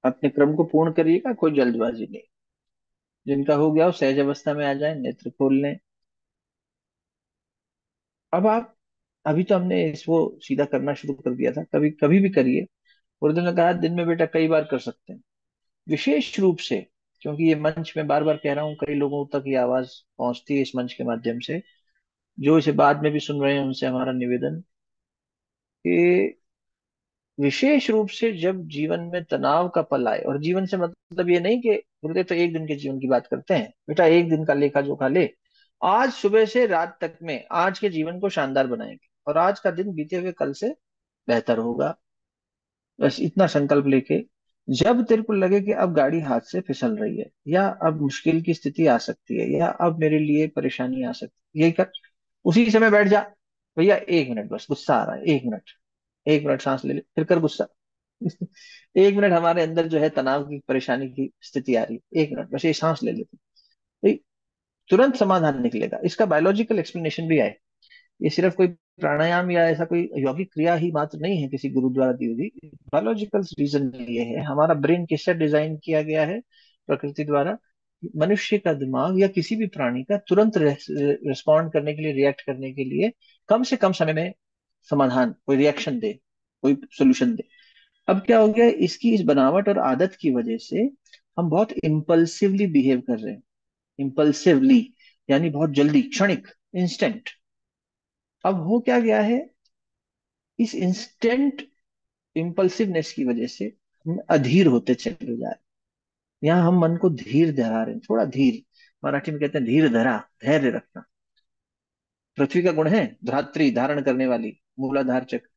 S4: अपने क्रम को पूर्ण करिएगा, कोई जल्दबाजी नहीं। जिनका हो गया वो सहज अवस्था में आ जाए, नेत्र खोल लें। अब आप, अभी तो हमने इसको सीधा करना शुरू कर दिया था, कभी कभी भी करिए। गुरुदेव ने कहा दिन में बेटा कई बार कर सकते हैं, विशेष रूप से, क्योंकि ये मंच में बार बार कह रहा हूँ, कई लोगों तक ये आवाज पहुंचती है इस मंच के माध्यम से। जो इसे बाद में भी सुन रहे हैं उनसे हमारा निवेदन कि विशेष रूप से जब जीवन में तनाव का पल आए, और जीवन से मतलब ये नहीं कि गुरुदेव तो एक दिन के जीवन की बात करते हैं, बेटा एक दिन का लेखा जोखा ले। आज सुबह से रात तक में आज के जीवन को शानदार बनाएंगे, और आज का दिन बीते हुए कल से बेहतर होगा। बस इतना संकल्प लेके, जब तेरे को लगे कि अब गाड़ी हाथ से फिसल रही है, या अब मुश्किल की स्थिति आ सकती है, या अब मेरे लिए परेशानी आ सकती है, यही कर, उसी समय बैठ जा। भैया 1 मिनट, बस गुस्सा आ रहा है, 1 मिनट, 1 मिनट सांस ले ले, फिर कर गुस्सा। 1 मिनट हमारे अंदर जो है तनाव की परेशानी की स्थिति आ रही है, 1 मिनट बस ये सांस ले लेते, भाई तुरंत समाधान निकलेगा। इसका बायोलॉजिकल एक्सप्लेनेशन भी है। ये सिर्फ कोई प्राणायाम या ऐसा कोई यौगिक क्रिया ही मात्र नहीं है किसी गुरु द्वारा दी हुई। बायोलॉजिकल रीजन ये है, हमारा ब्रेन किससे डिजाइन किया गया है प्रकृति द्वारा। मनुष्य का दिमाग या किसी भी प्राणी का तुरंत रिस्पॉन्ड करने के लिए, रिएक्ट करने के लिए, कम से कम समय में समाधान, कोई रिएक्शन दे, कोई सोल्यूशन दे। अब क्या हो गया, इसकी इस बनावट और आदत की वजह से हम बहुत इम्पल्सिवली बिहेव कर रहे हैं। इम्पल्सिवली यानी बहुत जल्दी, क्षणिक, इंस्टेंट। अब हो क्या गया है, इस इंस्टेंट इम्पल्सिवनेस की वजह से हम अधीर होते चले जा रहे हैं। यहाँ हम मन को धीर धरा रहे हैं, थोड़ा धीर। मराठी में कहते हैं धीर धरा, धैर्य रखना। पृथ्वी का गुण है धात्री, धारण करने वाली, मूलाधार चक्र,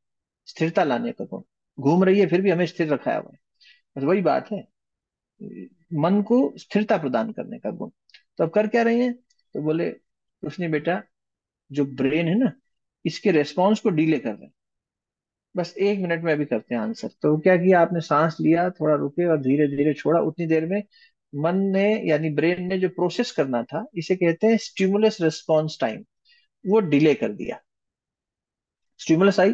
S4: स्थिरता लाने का गुण। घूम रही है फिर भी हमें स्थिर रखा हुआ है। बस वही बात है, मन को स्थिरता प्रदान करने का गुण। तो अब कर क्या रही है, तो बोले कुछ नहीं बेटा, जो ब्रेन है ना, इसके रेस्पॉन्स को डीले कर रहे हैं। बस 1 मिनट में अभी करते हैं आंसर। तो क्या किया आपने, सांस लिया, थोड़ा रुके और धीरे धीरे छोड़ा। उतनी देर में मन ने यानी ब्रेन ने जो प्रोसेस करना था, इसे कहते हैं स्टिमुलस रिस्पॉन्स टाइम, वो डिले कर दिया। स्टिमुलस आई,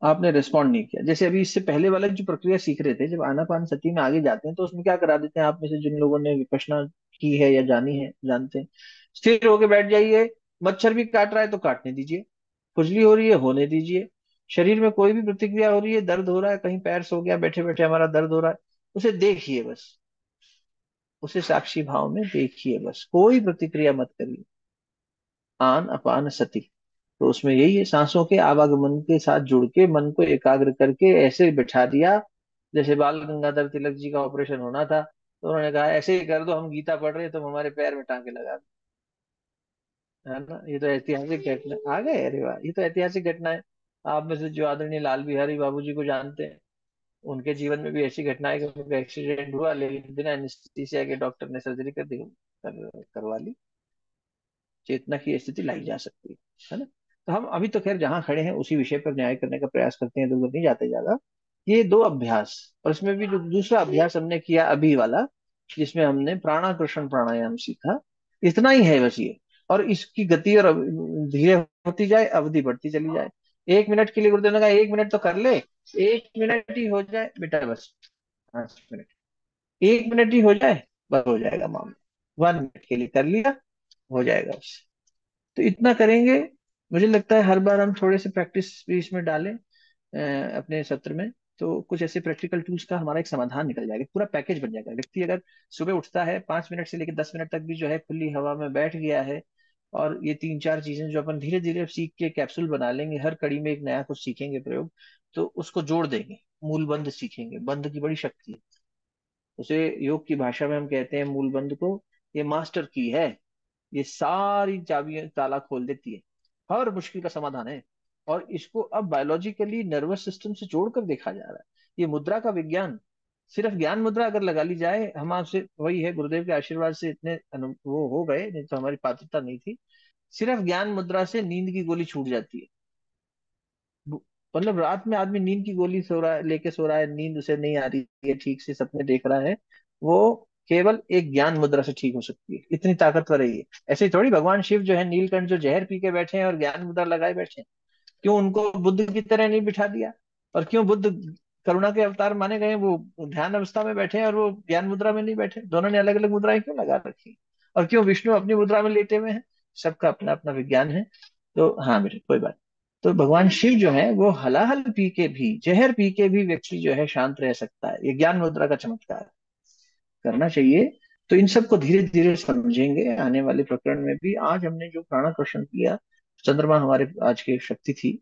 S4: आपने रिस्पॉन्ड नहीं किया। जैसे अभी इससे पहले वाला जो प्रक्रिया सीख रहे थे, जब आनापान सती में आगे जाते हैं तो उसमें क्या करा देते हैं, आप में से जिन लोगों ने विपश्यना की है या जानी है जानते हैं, स्थिर होके बैठ जाइए। मच्छर भी काट रहा है तो काटने दीजिए, खुजली हो रही है होने दीजिए, शरीर में कोई भी प्रतिक्रिया हो रही है, दर्द हो रहा है, कहीं पैर सो गया, बैठे बैठे हमारा दर्द हो रहा है, उसे देखिए बस, उसे साक्षी भाव में देखिए, बस कोई प्रतिक्रिया मत करिए। आन अपान सती, तो उसमें यही है, सांसों के आवागमन के साथ जुड़ के मन को एकाग्र करके ऐसे बिठा दिया। जैसे बाल गंगाधर तिलक जी का ऑपरेशन होना था, तो उन्होंने कहा ऐसे ही कर दो, हम गीता पढ़ रहे हैं, तुम हमारे पैर में टांके लगा दो। है ना, ये तो ऐतिहासिक घटना आ गए, अरे वाह, ये तो ऐतिहासिक घटना है। आप में से जो आदरणीय लाल बिहारी बाबू जी को जानते हैं, उनके जीवन में भी ऐसी घटना है कि उनका एक्सीडेंट हुआ, लेकिन बिना एनेस्थीसिया के डॉक्टर ने सर्जरी कर दी, करवा ली, चेतना की स्थिति लाई जा सकती है ना। तो हम अभी तो खैर जहां खड़े हैं उसी विषय पर न्याय करने का प्रयास करते हैं, दूर नहीं जाते ज्यादा। ये 2 अभ्यास, और इसमें भी जो दूसरा अभ्यास हमने किया अभी वाला, जिसमें हमने प्राणाकृषण प्राणायाम सीखा, इतना ही है बस ये। और इसकी गति और धीरे होती जाए, अवधि बढ़ती चली जाए। 1 मिनट के लिए गुरुदेव ने कहा 1 मिनट तो कर ले, 1 मिनट ही हो जाए बेटा, बस 5 मिनट, 1 मिनट ही हो जाए, बस हो जाएगा मामला। 1 मिनट के लिए कर लिया, हो जाएगा उससे। तो इतना करेंगे, मुझे लगता है हर बार हम थोड़े से प्रैक्टिस भी इसमें डालें अपने सत्र में, तो कुछ ऐसे प्रैक्टिकल टूल्स का हमारा एक समाधान निकल जाएगा, पूरा पैकेज बन जाएगा। व्यक्ति अगर सुबह उठता है 5 मिनट से लेकर 10 मिनट तक भी जो है खुली हवा में बैठ गया है, और ये 3 4 चीजें जो अपन धीरे धीरे सीख के कैप्सूल बना लेंगे, हर कड़ी में एक नया कुछ सीखेंगे प्रयोग, तो उसको जोड़ देंगे, मूल बंध सीखेंगे। बंध की बड़ी शक्ति है, उसे योग की भाषा में हम कहते हैं मूल बंध को, ये मास्टर की है, ये सारी चाबियां ताला खोल देती है, हर मुश्किल का समाधान है। और इसको अब बायोलॉजिकली नर्वस सिस्टम से जोड़कर देखा जा रहा है। ये मुद्रा का विज्ञान, सिर्फ ज्ञान मुद्रा अगर लगा ली जाए, हम आपसे वही है, गुरुदेव के आशीर्वाद से इतने वो हो गए, नहीं तो हमारी पात्रता नहीं थी। सिर्फ ज्ञान मुद्रा से नींद की गोली छूट जाती है। मतलब रात में आदमी नींद की गोली सो रहा है, लेके सो रहा है, नींद उसे नहीं आ रही है, ठीक से सपने देख रहा है, वो केवल एक ज्ञान मुद्रा से ठीक हो सकती है, इतनी ताकतवर है ये। ऐसे ही थोड़ी भगवान शिव जो है नीलकंठ जो जहर पी के बैठे हैं और ज्ञान मुद्रा लगाए बैठे हैं, क्यों उनको बुद्ध की तरह नहीं बिठा दिया? और क्यों बुद्ध करुणा के अवतार माने गए, वो ध्यान अवस्था में बैठे हैं और वो ज्ञान मुद्रा में नहीं बैठे? दोनों ने अलग अलग मुद्राएं क्यों लगा रखी? और क्यों विष्णु अपनी मुद्रा में लेटे हुए हैं? सबका अपना अपना विज्ञान है। तो हाँ बेटे, कोई बात। तो भगवान शिव जो है वो हलाहल पी के भी, जहर पी के भी व्यक्ति जो है शांत रह सकता है, ये ज्ञान मुद्रा का चमत्कार है। करना चाहिए। तो इन सबको धीरे धीरे समझेंगे आने वाले प्रकरण में भी। आज हमने जो प्राणाकर्षण किया, चंद्रमा हमारे आज की शक्ति थी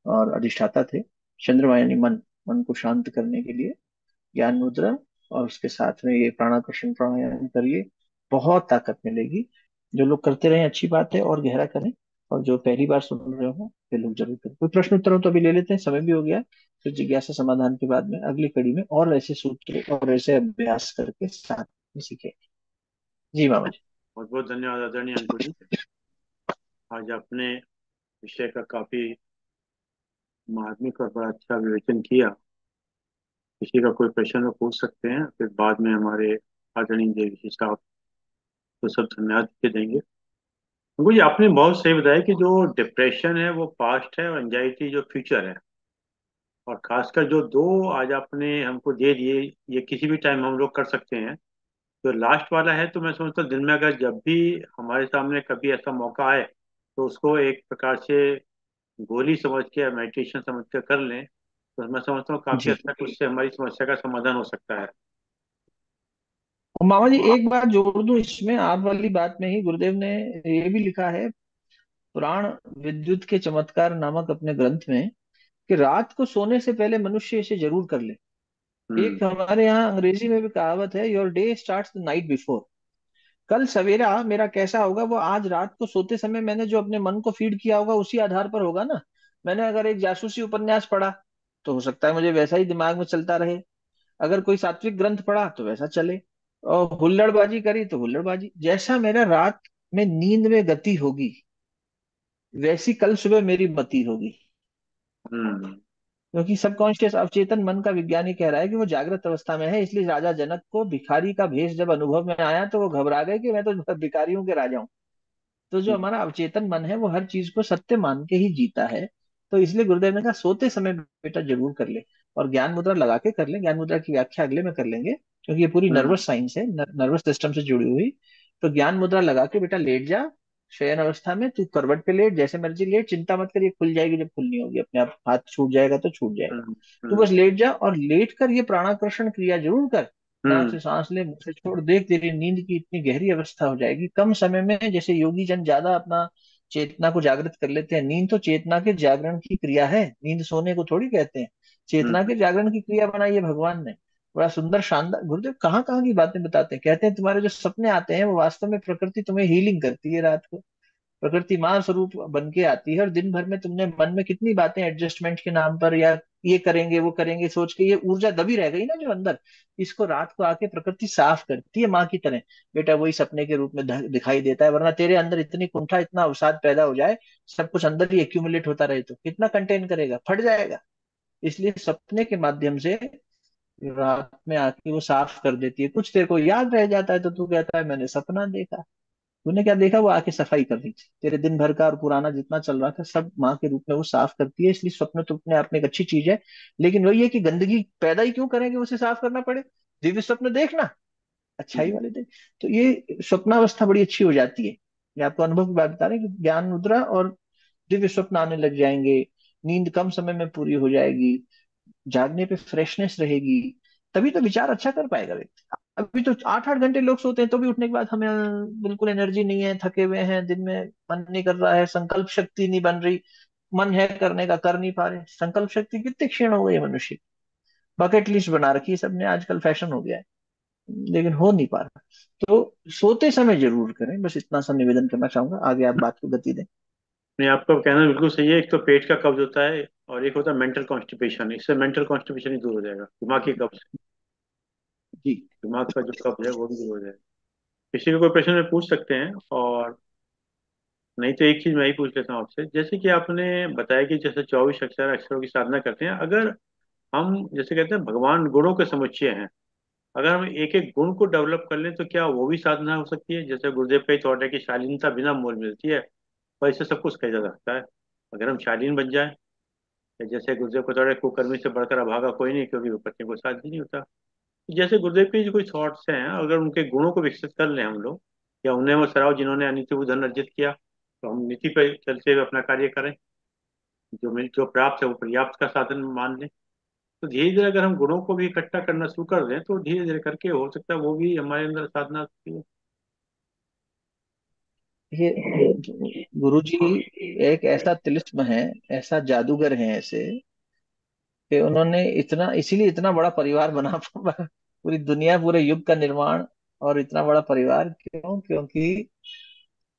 S4: और अधिष्ठाता थे। चंद्रमा यानी मन, मन को शांत करने के लिए ज्ञान मुद्रा, और उसके साथ में ये प्राणाकर्षण प्राणायाम करिए, बहुत ताकत मिलेगी। जो लोग करते रहे अच्छी बात है, और गहरा करें। और जो पहली बार सुन रहे हो वे लोग जरूर करें। कोई प्रश्न उत्तर हो तो अभी ले लेते हैं, समय भी हो गया। फिर जिज्ञासा समाधान के बाद में अगली कड़ी में और ऐसे सूत्र और ऐसे अभ्यास करके साथ में सीखे। जी मामा जी।
S2: बहुत बहुत धन्यवाद आदरणीय अंकुर जी। आज आपने विषय का काफी मार्मिक और बड़ा अच्छा विवेचन किया। किसी का कोई प्रश्न वो पूछ सकते हैं, फिर बाद में हमारे आदरणीय जय साहब तो सब धन्यवाद के देंगे। अंकुर जी, आपने बहुत सही बताया कि जो डिप्रेशन है वो पास्ट है और एंजाइटी जो फ्यूचर है। और खासकर जो दो आज आपने हमको दे दिए, ये किसी भी टाइम हम लोग कर सकते हैं। जो लास्ट वाला है, तो मैं समझता हूँ दिन में अगर जब भी हमारे सामने कभी ऐसा मौका आए तो उसको एक प्रकार से गोली समझ के या मेडिटेशन समझ के कर लें, तो मैं समझता हूँ काफी हद
S4: जी।
S2: तक उससे हमारी समस्या का समाधान हो सकता है।
S4: और मामा जी एक बात जोड़ दूं इसमें, आप वाली बात में ही गुरुदेव ने ये भी लिखा है पुराण विद्युत के चमत्कार नामक अपने ग्रंथ में, कि रात को सोने से पहले मनुष्य इसे जरूर कर ले।
S2: हम्म।
S4: एक हमारे यहाँ अंग्रेजी में भी कहावत है, your day starts the night before. कल सवेरा मेरा कैसा होगा वो आज रात को सोते समय मैंने जो अपने मन को फीड किया होगा उसी आधार पर होगा ना। मैंने अगर एक जासूसी उपन्यास पढ़ा, तो हो सकता है मुझे वैसा ही दिमाग में चलता रहे। अगर कोई सात्विक ग्रंथ पढ़ा तो वैसा चले। और हुल्लड़बाजी करी तो हुल्लड़बाजी। जैसा मेरा रात में नींद में गति होगी, वैसी कल सुबह मेरी मति होगी।
S2: हम्म।
S4: क्योंकि सबकॉन्शियस अवचेतन मन का विज्ञानी कह रहा है कि वो जागृत अवस्था में है। इसलिए राजा जनक को भिखारी का भेष जब अनुभव में आया तो वो घबरा गए कि मैं तो भिखारियों के राजा हूँ। तो जो हमारा अवचेतन मन है वो हर चीज को सत्य मान के ही जीता है। तो इसलिए गुरुदेव ने कहा सोते समय बेटा जरूर कर ले, और ज्ञान मुद्रा लगा के कर ले। ज्ञान मुद्रा की व्याख्या अगले में कर लेंगे, क्योंकि ये पूरी
S2: हम्म।
S4: नर्वस साइंस है, नर्वस सिस्टम से जुड़ी हुई। तो ज्ञान मुद्रा लगा के बेटा लेट जा। शयन अवस्था में तू करवट पे लेट, जैसे मर्जी लेट, चिंता मत कर, ये खुल जाएगी जब खुलनी होगी, अपने आप हाथ छूट जाएगा तो छूट जाएगा।
S2: हम्म।
S4: तू बस
S2: हम्म।
S4: लेट जा, और लेट कर ये प्राणाकर्षण क्रिया जरूर कर। नाक
S2: हम्म।
S4: से सांस ले, मुंह से छोड़, देख तेरी नींद की इतनी गहरी अवस्था हो जाएगी कम समय में। जैसे योगी जन ज्यादा अपना चेतना को जागृत कर लेते हैं। नींद तो चेतना के जागरण की क्रिया है, नींद सोने को थोड़ी कहते हैं। चेतना
S2: हम्म।
S4: के जागरण की क्रिया बनाई है भगवान ने। बड़ा सुंदर शानदार गुरुदेव कहाँ कहाँ की बातें बताते हैं। कहते हैं तुम्हारे जो सपने आते हैं वो वास्तव में प्रकृति तुम्हें हीलिंग करती है रात को। प्रकृति माँ स्वरूप बन के आती है, और दिन भर में तुमने मन में कितनी बातें एडजस्टमेंट के नाम पर, या ये करेंगे वो करेंगे सोच के, ये ऊर्जा दबी रह गई ना जो अंदर, इसको रात को आके प्रकृति साफ करती है माँ की तरह। बेटा वही सपने के रूप में दिखाई देता है। वरना तेरे अंदर इतनी कुंठा, इतना अवसाद पैदा हो जाए, सब कुछ अंदर ही एक्यूमुलेट होता रहे, तो कितना कंटेन करेगा, फट जाएगा। इसलिए सपने के माध्यम से रात में आके वो साफ कर देती है। कुछ तेरे को याद रह जाता है तो तू कहता है मैंने सपना देखा। तूने क्या देखा? वो आके सफाई कर रही थी तेरे दिन भर का, और पुराना जितना चल रहा था सब माँ के रूप में वो साफ करती है। इसलिए स्वप्न तो अपने आप में एक अच्छी चीज है। लेकिन वही है कि गंदगी पैदा ही क्यों करें कि उसे साफ करना पड़े। दिव्य स्वप्न देखना, अच्छाई वाले दिन। तो ये स्वप्नावस्था बड़ी अच्छी हो जाती है। ये आपको अनुभव की बात बता रहे हैं कि ज्ञान मुद्रा और दिव्य स्वप्न आने लग जाएंगे। नींद कम समय में पूरी हो जाएगी। जागने पे फ्रेशनेस रहेगी। तभी तो विचार अच्छा कर पाएगा व्यक्ति। अभी तो 8-8 घंटे लोग सोते हैं तो भी उठने के बाद हमें बिल्कुल एनर्जी नहीं है, थके हुए हैं, दिन में मन नहीं कर रहा है, संकल्प शक्ति नहीं बन रही। मन है करने का, कर नहीं पा रहे। संकल्प शक्ति कितनी क्षीण हो गई है मनुष्य की। बकेट लिस्ट बना रखी है सबने, आजकल फैशन हो गया है, लेकिन हो नहीं पा रहा। तो सोते समय जरूर करें, बस इतना सा निवेदन करना चाहूंगा। आगे आप बात को गति दें।
S2: नहीं, आपका कहना बिल्कुल सही है। एक तो पेट का कब्ज होता है और एक होता है मेंटल कॉन्स्टिपेशन। इससे मेंटल कॉन्स्टिपेशन ही दूर हो जाएगा, दिमागी कब्ज।
S4: जी।
S2: दिमाग का जो कब्ज है वो भी दूर हो जाएगा। किसी को कोई प्रश्न में पूछ सकते हैं, और नहीं तो एक चीज मैं ही पूछ लेता हूँ आपसे। जैसे कि आपने बताया कि जैसे 24 अक्षर अक्षरों की साधना करते हैं, अगर हम जैसे कहते हैं भगवान गुणों के समुच्चय हैं, अगर हम एक एक गुण को डेवलप कर लें तो क्या वो भी साधना हो सकती है? जैसे गुरुदेव का ही थॉट है कि शालीनता बिना मोल मिलती है, और इससे सब कुछ कहा जा सकता है। अगर हम शालीन बन जाए, जैसे गुरुदेव को थोड़ा कुकर्मी से बढ़कर अभागा कोई नहीं, क्योंकि विपत्ति को साथ भी नहीं होता। जैसे गुरुदेव के जो कुछ थॉट्स हैं, अगर उनके गुणों को विकसित कर लें हम लोग, या उन्हें वो सराव जिन्होंने अनित्य धन अर्जित किया, तो हम नीति पर चलते हुए अपना कार्य करें, जो प्राप्त है वो पर्याप्त का साधन मान लें, तो धीरे धीरे अगर हम गुणों को भी इकट्ठा करना शुरू कर दें तो धीरे धीरे करके हो सकता है वो भी हमारे अंदर साधना आ सकती है।
S4: ये गुरु जी एक ऐसा तिलिस्म है, ऐसा जादूगर है ऐसे, कि उन्होंने इतना, इसीलिए इतना बड़ा परिवार बना पूरी दुनिया, पूरे युग का निर्माण। और इतना बड़ा परिवार क्यों? क्योंकि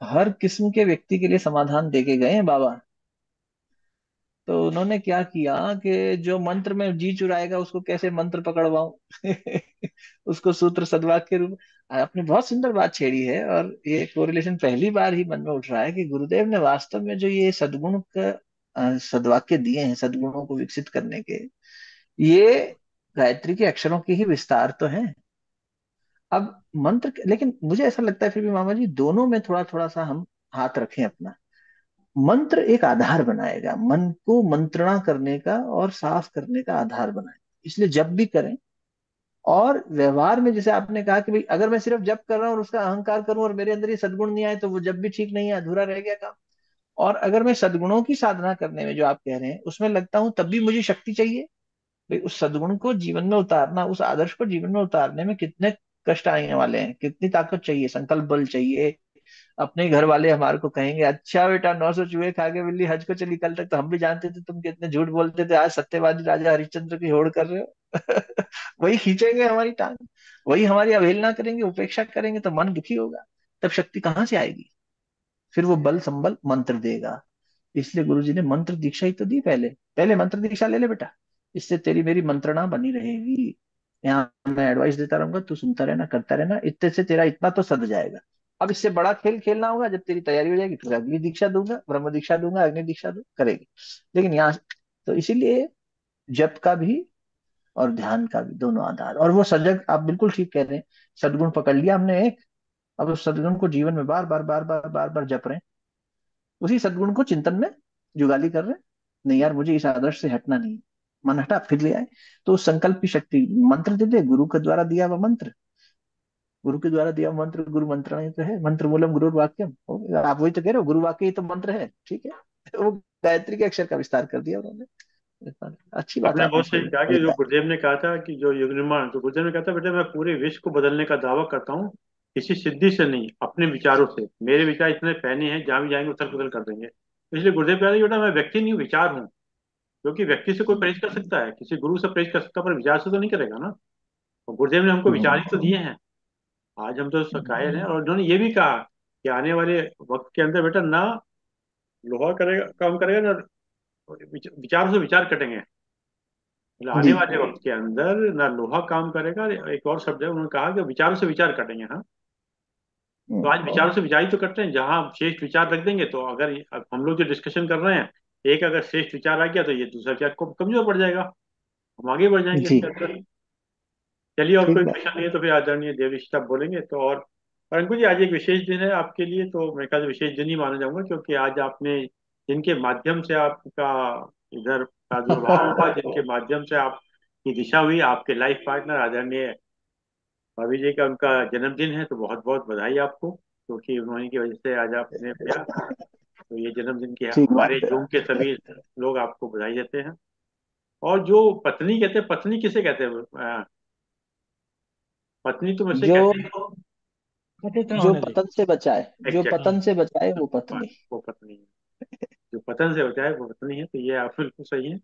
S4: हर किस्म के व्यक्ति के लिए समाधान दे के गए हैं बाबा। तो उन्होंने क्या किया कि जो मंत्र में जी चुराएगा उसको कैसे मंत्र पकड़वाऊं उसको सूत्र सदवाक्य के रूप। आपने बहुत सुंदर बात छेड़ी है, और ये कोरिलेशन पहली बार ही मन में उठ रहा है कि गुरुदेव ने वास्तव में जो ये सद्गुण का सदवाक्य दिए हैं, सद्गुणों को विकसित करने के, ये गायत्री के अक्षरों के ही विस्तार तो हैं। अब मंत्र लेकिन मुझे ऐसा लगता है फिर भी मामा जी, दोनों में थोड़ा थोड़ा सा हम हाथ रखें अपना। मंत्र एक आधार बनाएगा, मन को मंत्रणा करने का और साफ करने का आधार बनाएगा। इसलिए जब भी करें, और व्यवहार में जैसे आपने कहा कि भाई अगर मैं सिर्फ जप कर रहा हूँ और उसका अहंकार करूं और मेरे अंदर ये सद्गुण नहीं आए तो वो जब भी ठीक नहीं है, अधूरा रह गया काम। और अगर मैं सद्गुणों की साधना करने में जो आप कह रहे हैं उसमें लगता हूं, तब भी मुझे शक्ति चाहिए। भाई उस सद्गुण को जीवन में उतारना, उस आदर्श को जीवन में उतारने में कितने कष्ट आने वाले हैं, कितनी ताकत चाहिए, संकल्प बल चाहिए। अपने घर वाले हमारे को कहेंगे, अच्छा बेटा 900 चूहे खा के बिल्ली हज को चली, कल तक तो हम भी जानते थे तुम कितने झूठ बोलते थे, आज सत्यवादी राजा हरिश्चंद्र की होड़ कर रहे हो वही खींचेंगे हमारी टांग। वही हमारी अवहेलना करेंगे, उपेक्षा करेंगे, तो मन दुखी होगा। तब शक्ति कहाँ से आएगी? फिर वो बल संबल मंत्र देगा। इसलिए गुरु जी ने मंत्र दीक्षा ही तो दी। पहले पहले मंत्र दीक्षा ले ले बेटा, इससे तेरी मेरी मंत्रणा बनी रहेगी। यहाँ मैं एडवाइस देता रहूंगा, तू सुनता रहना, करता रहना, इतने से तेरा इतना तो सद जाएगा। अब इससे बड़ा खेल खेलना होगा, जब तेरी तैयारी हो जाएगी फिर अगली दीक्षा दूंगा, ब्रह्म दीक्षा दूंगा, अग्नि दीक्षा दूंगा, करेगी। लेकिन यहाँ तो इसीलिए जप का भी और ध्यान का भी दोनों आधार। और वो सजग, आप बिल्कुल ठीक कह रहे हैं। सदगुण पकड़ लिया हमने एक, अब उस सदगुण को जीवन में बार बार बार बार बार बार जप रहे हैं। उसी सदगुण को चिंतन में जुगाली कर रहे हैं। नहीं यार, मुझे इस आदर्श से हटना नहीं है। मन हटा फिर ले आए। तो उस संकल्प की शक्ति, मंत्र दे दे, गुरु के द्वारा दिया हुआ मंत्र, गुरु के द्वारा दिया हुआ मंत्र, गुरु मंत्र ही तो है। मंत्र मूलम गुरु वाक्यम हो गया। आप वही तो कह रहे हो, गुरु वाक्य ही तो मंत्र है, ठीक है। वो गायत्री के अक्षर का विस्तार कर दिया उन्होंने। अच्छी बात
S2: आपने
S4: आपने
S2: बहुत सही
S4: छेड़ी,
S2: कहा कि जो
S4: बढ़िया।
S2: गुरुदेव ने कहा था कि जो युग निर्माण, तो गुरुदेव ने कहा था बेटा मैं पूरे विश्व को बदलने का दावा करता हूँ, किसी सिद्धि से नहीं, अपने विचारों से। मेरे विचार इतने फैने हैं, जहाँ भी जाएंगे उथल पुथल कर देंगे। इसलिए गुरुदेव कह रहे हैं बेटा मैं व्यक्ति नहीं हूँ, विचार हूँ। क्योंकि व्यक्ति से कोई प्रेरित कर सकता है, किसी गुरु से प्रेरित कर सकता है, पर विचार से तो नहीं करेगा ना। और गुरुदेव ने हमको विचार
S4: हम्म,
S2: ही तो दिए हैं। आज हम तो कायल हैं। और उन्होंने ये भी कहा कि आने वाले वक्त के अंदर बेटा ना लोहा करेगा काम करेगा, ना विचारों से विचार कटेंगे। मतलब आने
S4: जी।
S2: वाले वक्त के अंदर ना लोहा काम करेगा। एक और शब्द है, उन्होंने कहा कि विचारों से विचार कटेंगे। हाँ, तो
S4: हम्म,
S2: आज विचारों से विचार ही तो करते हैं। जहां श्रेष्ठ विचार रख देंगे, तो अगर अब हम लोग जो डिस्कशन कर रहे हैं, एक अगर श्रेष्ठ विचार आ गया तो ये दूसरा विचार को कमजोर पड़ जाएगा, हम आगे बढ़ जाएंगे
S4: जी।
S2: इसके अंदर। चलिए, और
S4: ठीक
S2: कोई
S4: बात।
S2: क्वेश्चन नहीं है तो फिर आदरणीय देवऋषि साहब बोलेंगे तो। और अंकुर जी, आज एक विशेष दिन है आपके लिए, तो मेरे ख्याल से विशेष दिन ही माना जाऊंगा, क्योंकि आज आपने जिनके माध्यम से आपका इधर प्रादुर्भाव हुआ, जिनके माध्यम से आपकी दिशा हुई, आपके लाइफ पार्टनर आदरणीय भाभी जी का उनका जन्मदिन है, तो बहुत बहुत बधाई आपको, क्योंकि उन्होंने की वजह से आज आपने किया। तो ये जन्मदिन की
S4: ठीक
S2: हमारे
S4: बात है।
S2: जूम के सभी लोग आपको बधाई देते हैं। और जो पत्नी कहते हैं, पत्नी किसे कहते हैं? पत्नी तो मुझसे
S4: जो
S2: कहते हैं।
S3: पतित न
S4: जो
S3: होने दे।
S4: पतन से बचाए, जो
S2: एग्जैक्ट,
S4: पतन से बचाए वो पत्नी।
S2: वो पत्नी है। जो पतन से होता है वो पत्नी है, तो ये आप बिल्कुल सही है।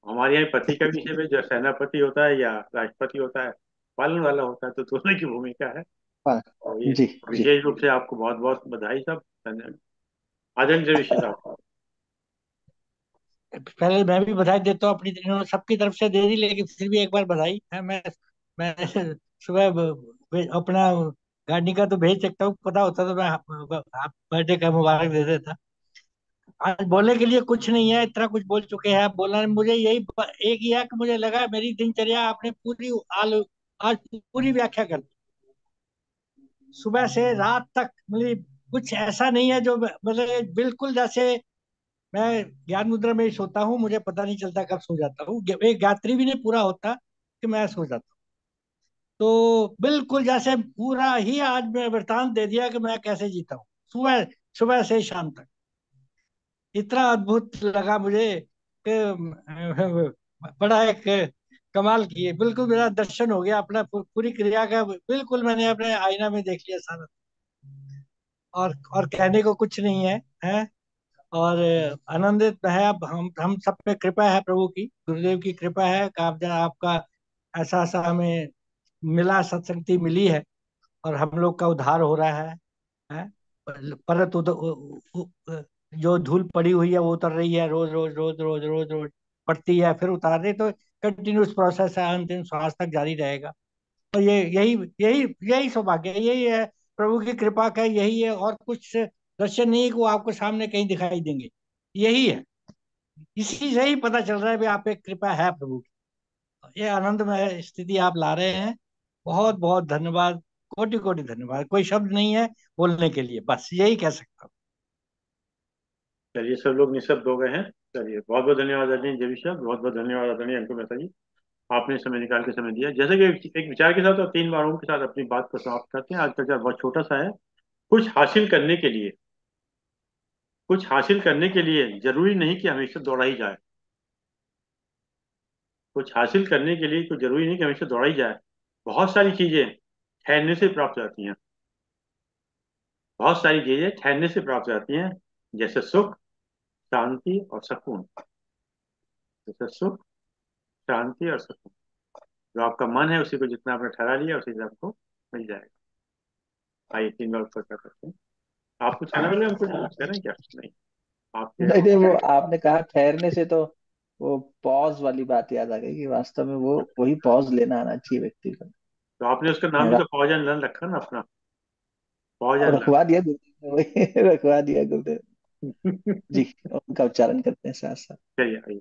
S2: हमारे यहाँ पति का विषय में, जो सेनापति होता है या राष्ट्रपति होता है, पालन वाला होता है, तो दोनों की भूमिका है।
S4: हाँ,
S2: और ये
S4: जी जी।
S2: विशेष रूप से आपको बहुत बहुत बधाई साहब, धन्यवाद। आदरणीय ऋषि साहब।
S3: पहले मैं भी बधाई देता हूँ अपनी, इन्होंने सबकी तरफ से दे दी, लेकिन फिर भी एक बार बधाई है। मैं सुबह अपना गाड़ी का तो भेज सकता हूँ, पता होता तो मैं बर्थडे का मुबारक दे देता। आज बोलने के लिए कुछ नहीं है, इतना कुछ बोल चुके हैं आप। बोलना मुझे यही एक ही है कि मुझे लगा मेरी दिनचर्या आपने पूरी आज पूरी व्याख्या कर दी, सुबह से रात तक। मतलब कुछ ऐसा नहीं है जो मतलब बिल्कुल जैसे मैं ज्ञान मुद्रा में ही सोता हूँ, मुझे पता नहीं चलता कब सो जाता हूँ। एक गायत्री भी नहीं पूरा होता कि मैं सो जाता हूँ। तो बिल्कुल जैसे पूरा ही आज मैं वृतांत दे दिया कि मैं कैसे जीता हूँ, सुबह सुबह से शाम तक। इतना अद्भुत लगा मुझे कि बड़ा एक कमाल किए। बिल्कुल मेरा दर्शन हो गया अपना, पूरी क्रिया का बिल्कुल मैंने अपने आईना में देख लिया सारा। और कहने को कुछ नहीं है, है। और आनंदित है। अब हम सब पे कृपा है, प्रभु की, गुरुदेव की कृपा है कि आप जरा आपका ऐसा ऐसा हमें मिला, सत्संगति मिली है, और हम लोग का उद्धार हो रहा है। परत जो धूल पड़ी हुई है वो उतर रही है, रोज रोज रोज रोज रोज रोज पड़ती है, फिर उतार रही, तो कंटिन्यूस प्रोसेस है, अंतिम श्वास तक जारी रहेगा। तो ये यही यही यही सौभाग्य है, यही है प्रभु की कृपा का, यही है। और कुछ दर्शन नहीं है कि वो आपको सामने कहीं दिखाई देंगे, यही है। इसी से ही पता चल रहा है भी आप एक कृपा है प्रभु की। ये आनंदमय स्थिति आप ला रहे हैं। बहुत बहुत धन्यवाद, कोटि कोटि धन्यवाद। कोई शब्द नहीं है बोलने के लिए, बस यही कह सकता हूँ।
S2: चलिए, सब लोग निःशब्द हो गए हैं। चलिए, बहुत बहुत धन्यवाद आदरणीय जय विश्व, बहुत बहुत धन्यवाद आदरणीय अंकुर मेहता जी। आपने समय निकाल के समय दिया। जैसे कि एक विचार के साथ और 3 बारों के साथ अपनी बात को समाप्त करते हैं। आज का विचार बहुत छोटा सा है। कुछ हासिल करने के लिए, कुछ हासिल करने के लिए जरूरी नहीं कि हमेशा दौड़ा ही जाए। कुछ हासिल करने के लिए कुछ जरूरी नहीं कि हमेशा दौड़ा ही जाए। बहुत सारी चीजें ठहरने से प्राप्त हो जाती हैं। बहुत सारी चीजें ठहरने से प्राप्त हो जाती हैं, जैसे सुख, शांति और सुकून। जैसे सुख, शांति और सुकून। जो आपका मन है उसी को जितना आपने ठहरा लिया, उसी से आपको मिल जाएगा। आइए, 3 बार ऊपर कर सकते हैं। आप कुछ कहना पहले, हम कुछ करें क्या? नहीं, आपके
S4: नहीं नहीं, वो आपने कहा ठहरने से, तो वो पॉज वाली बात याद आ गई कि वास्तव में वो वही पॉज लेना आना चाहिए व्यक्ति को।
S2: तो आपने उसका नाम भी
S4: ठहरा,
S2: तो पॉज एंड लर्न रखा ना अपना, पॉज
S4: और
S2: एंड
S4: रखवा दिया गुरुदेव ने, वही रखवा दिया गुरुदेव।
S2: लर्न।
S4: जी, उनका उच्चारण करते हैं साथ साथ।
S2: चलिए, आइए।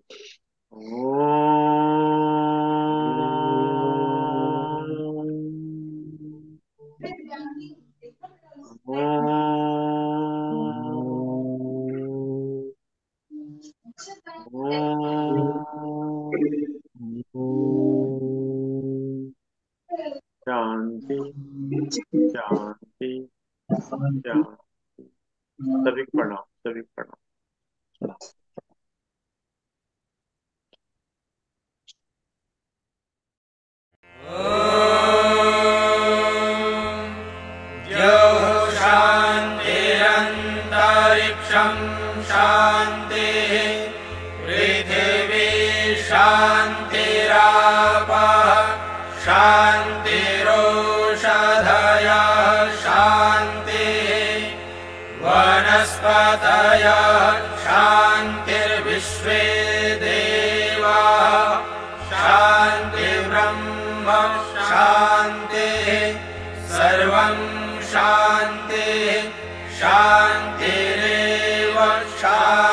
S2: शांति, शांति, शांति। सभी को प्रणाम, सभी को प्रणाम।
S5: शान्तिरन्तरिक्षं शान्तिः पृथिवी शान्तिरापः शान्तिरोषधयः शान्तिः वनस्पतयः शान्तिर्विश्वे देवाः शान्तिर्ब्रह्म शान्तिः सर्वं शान्तिः शान्तिरेव शान्तिः।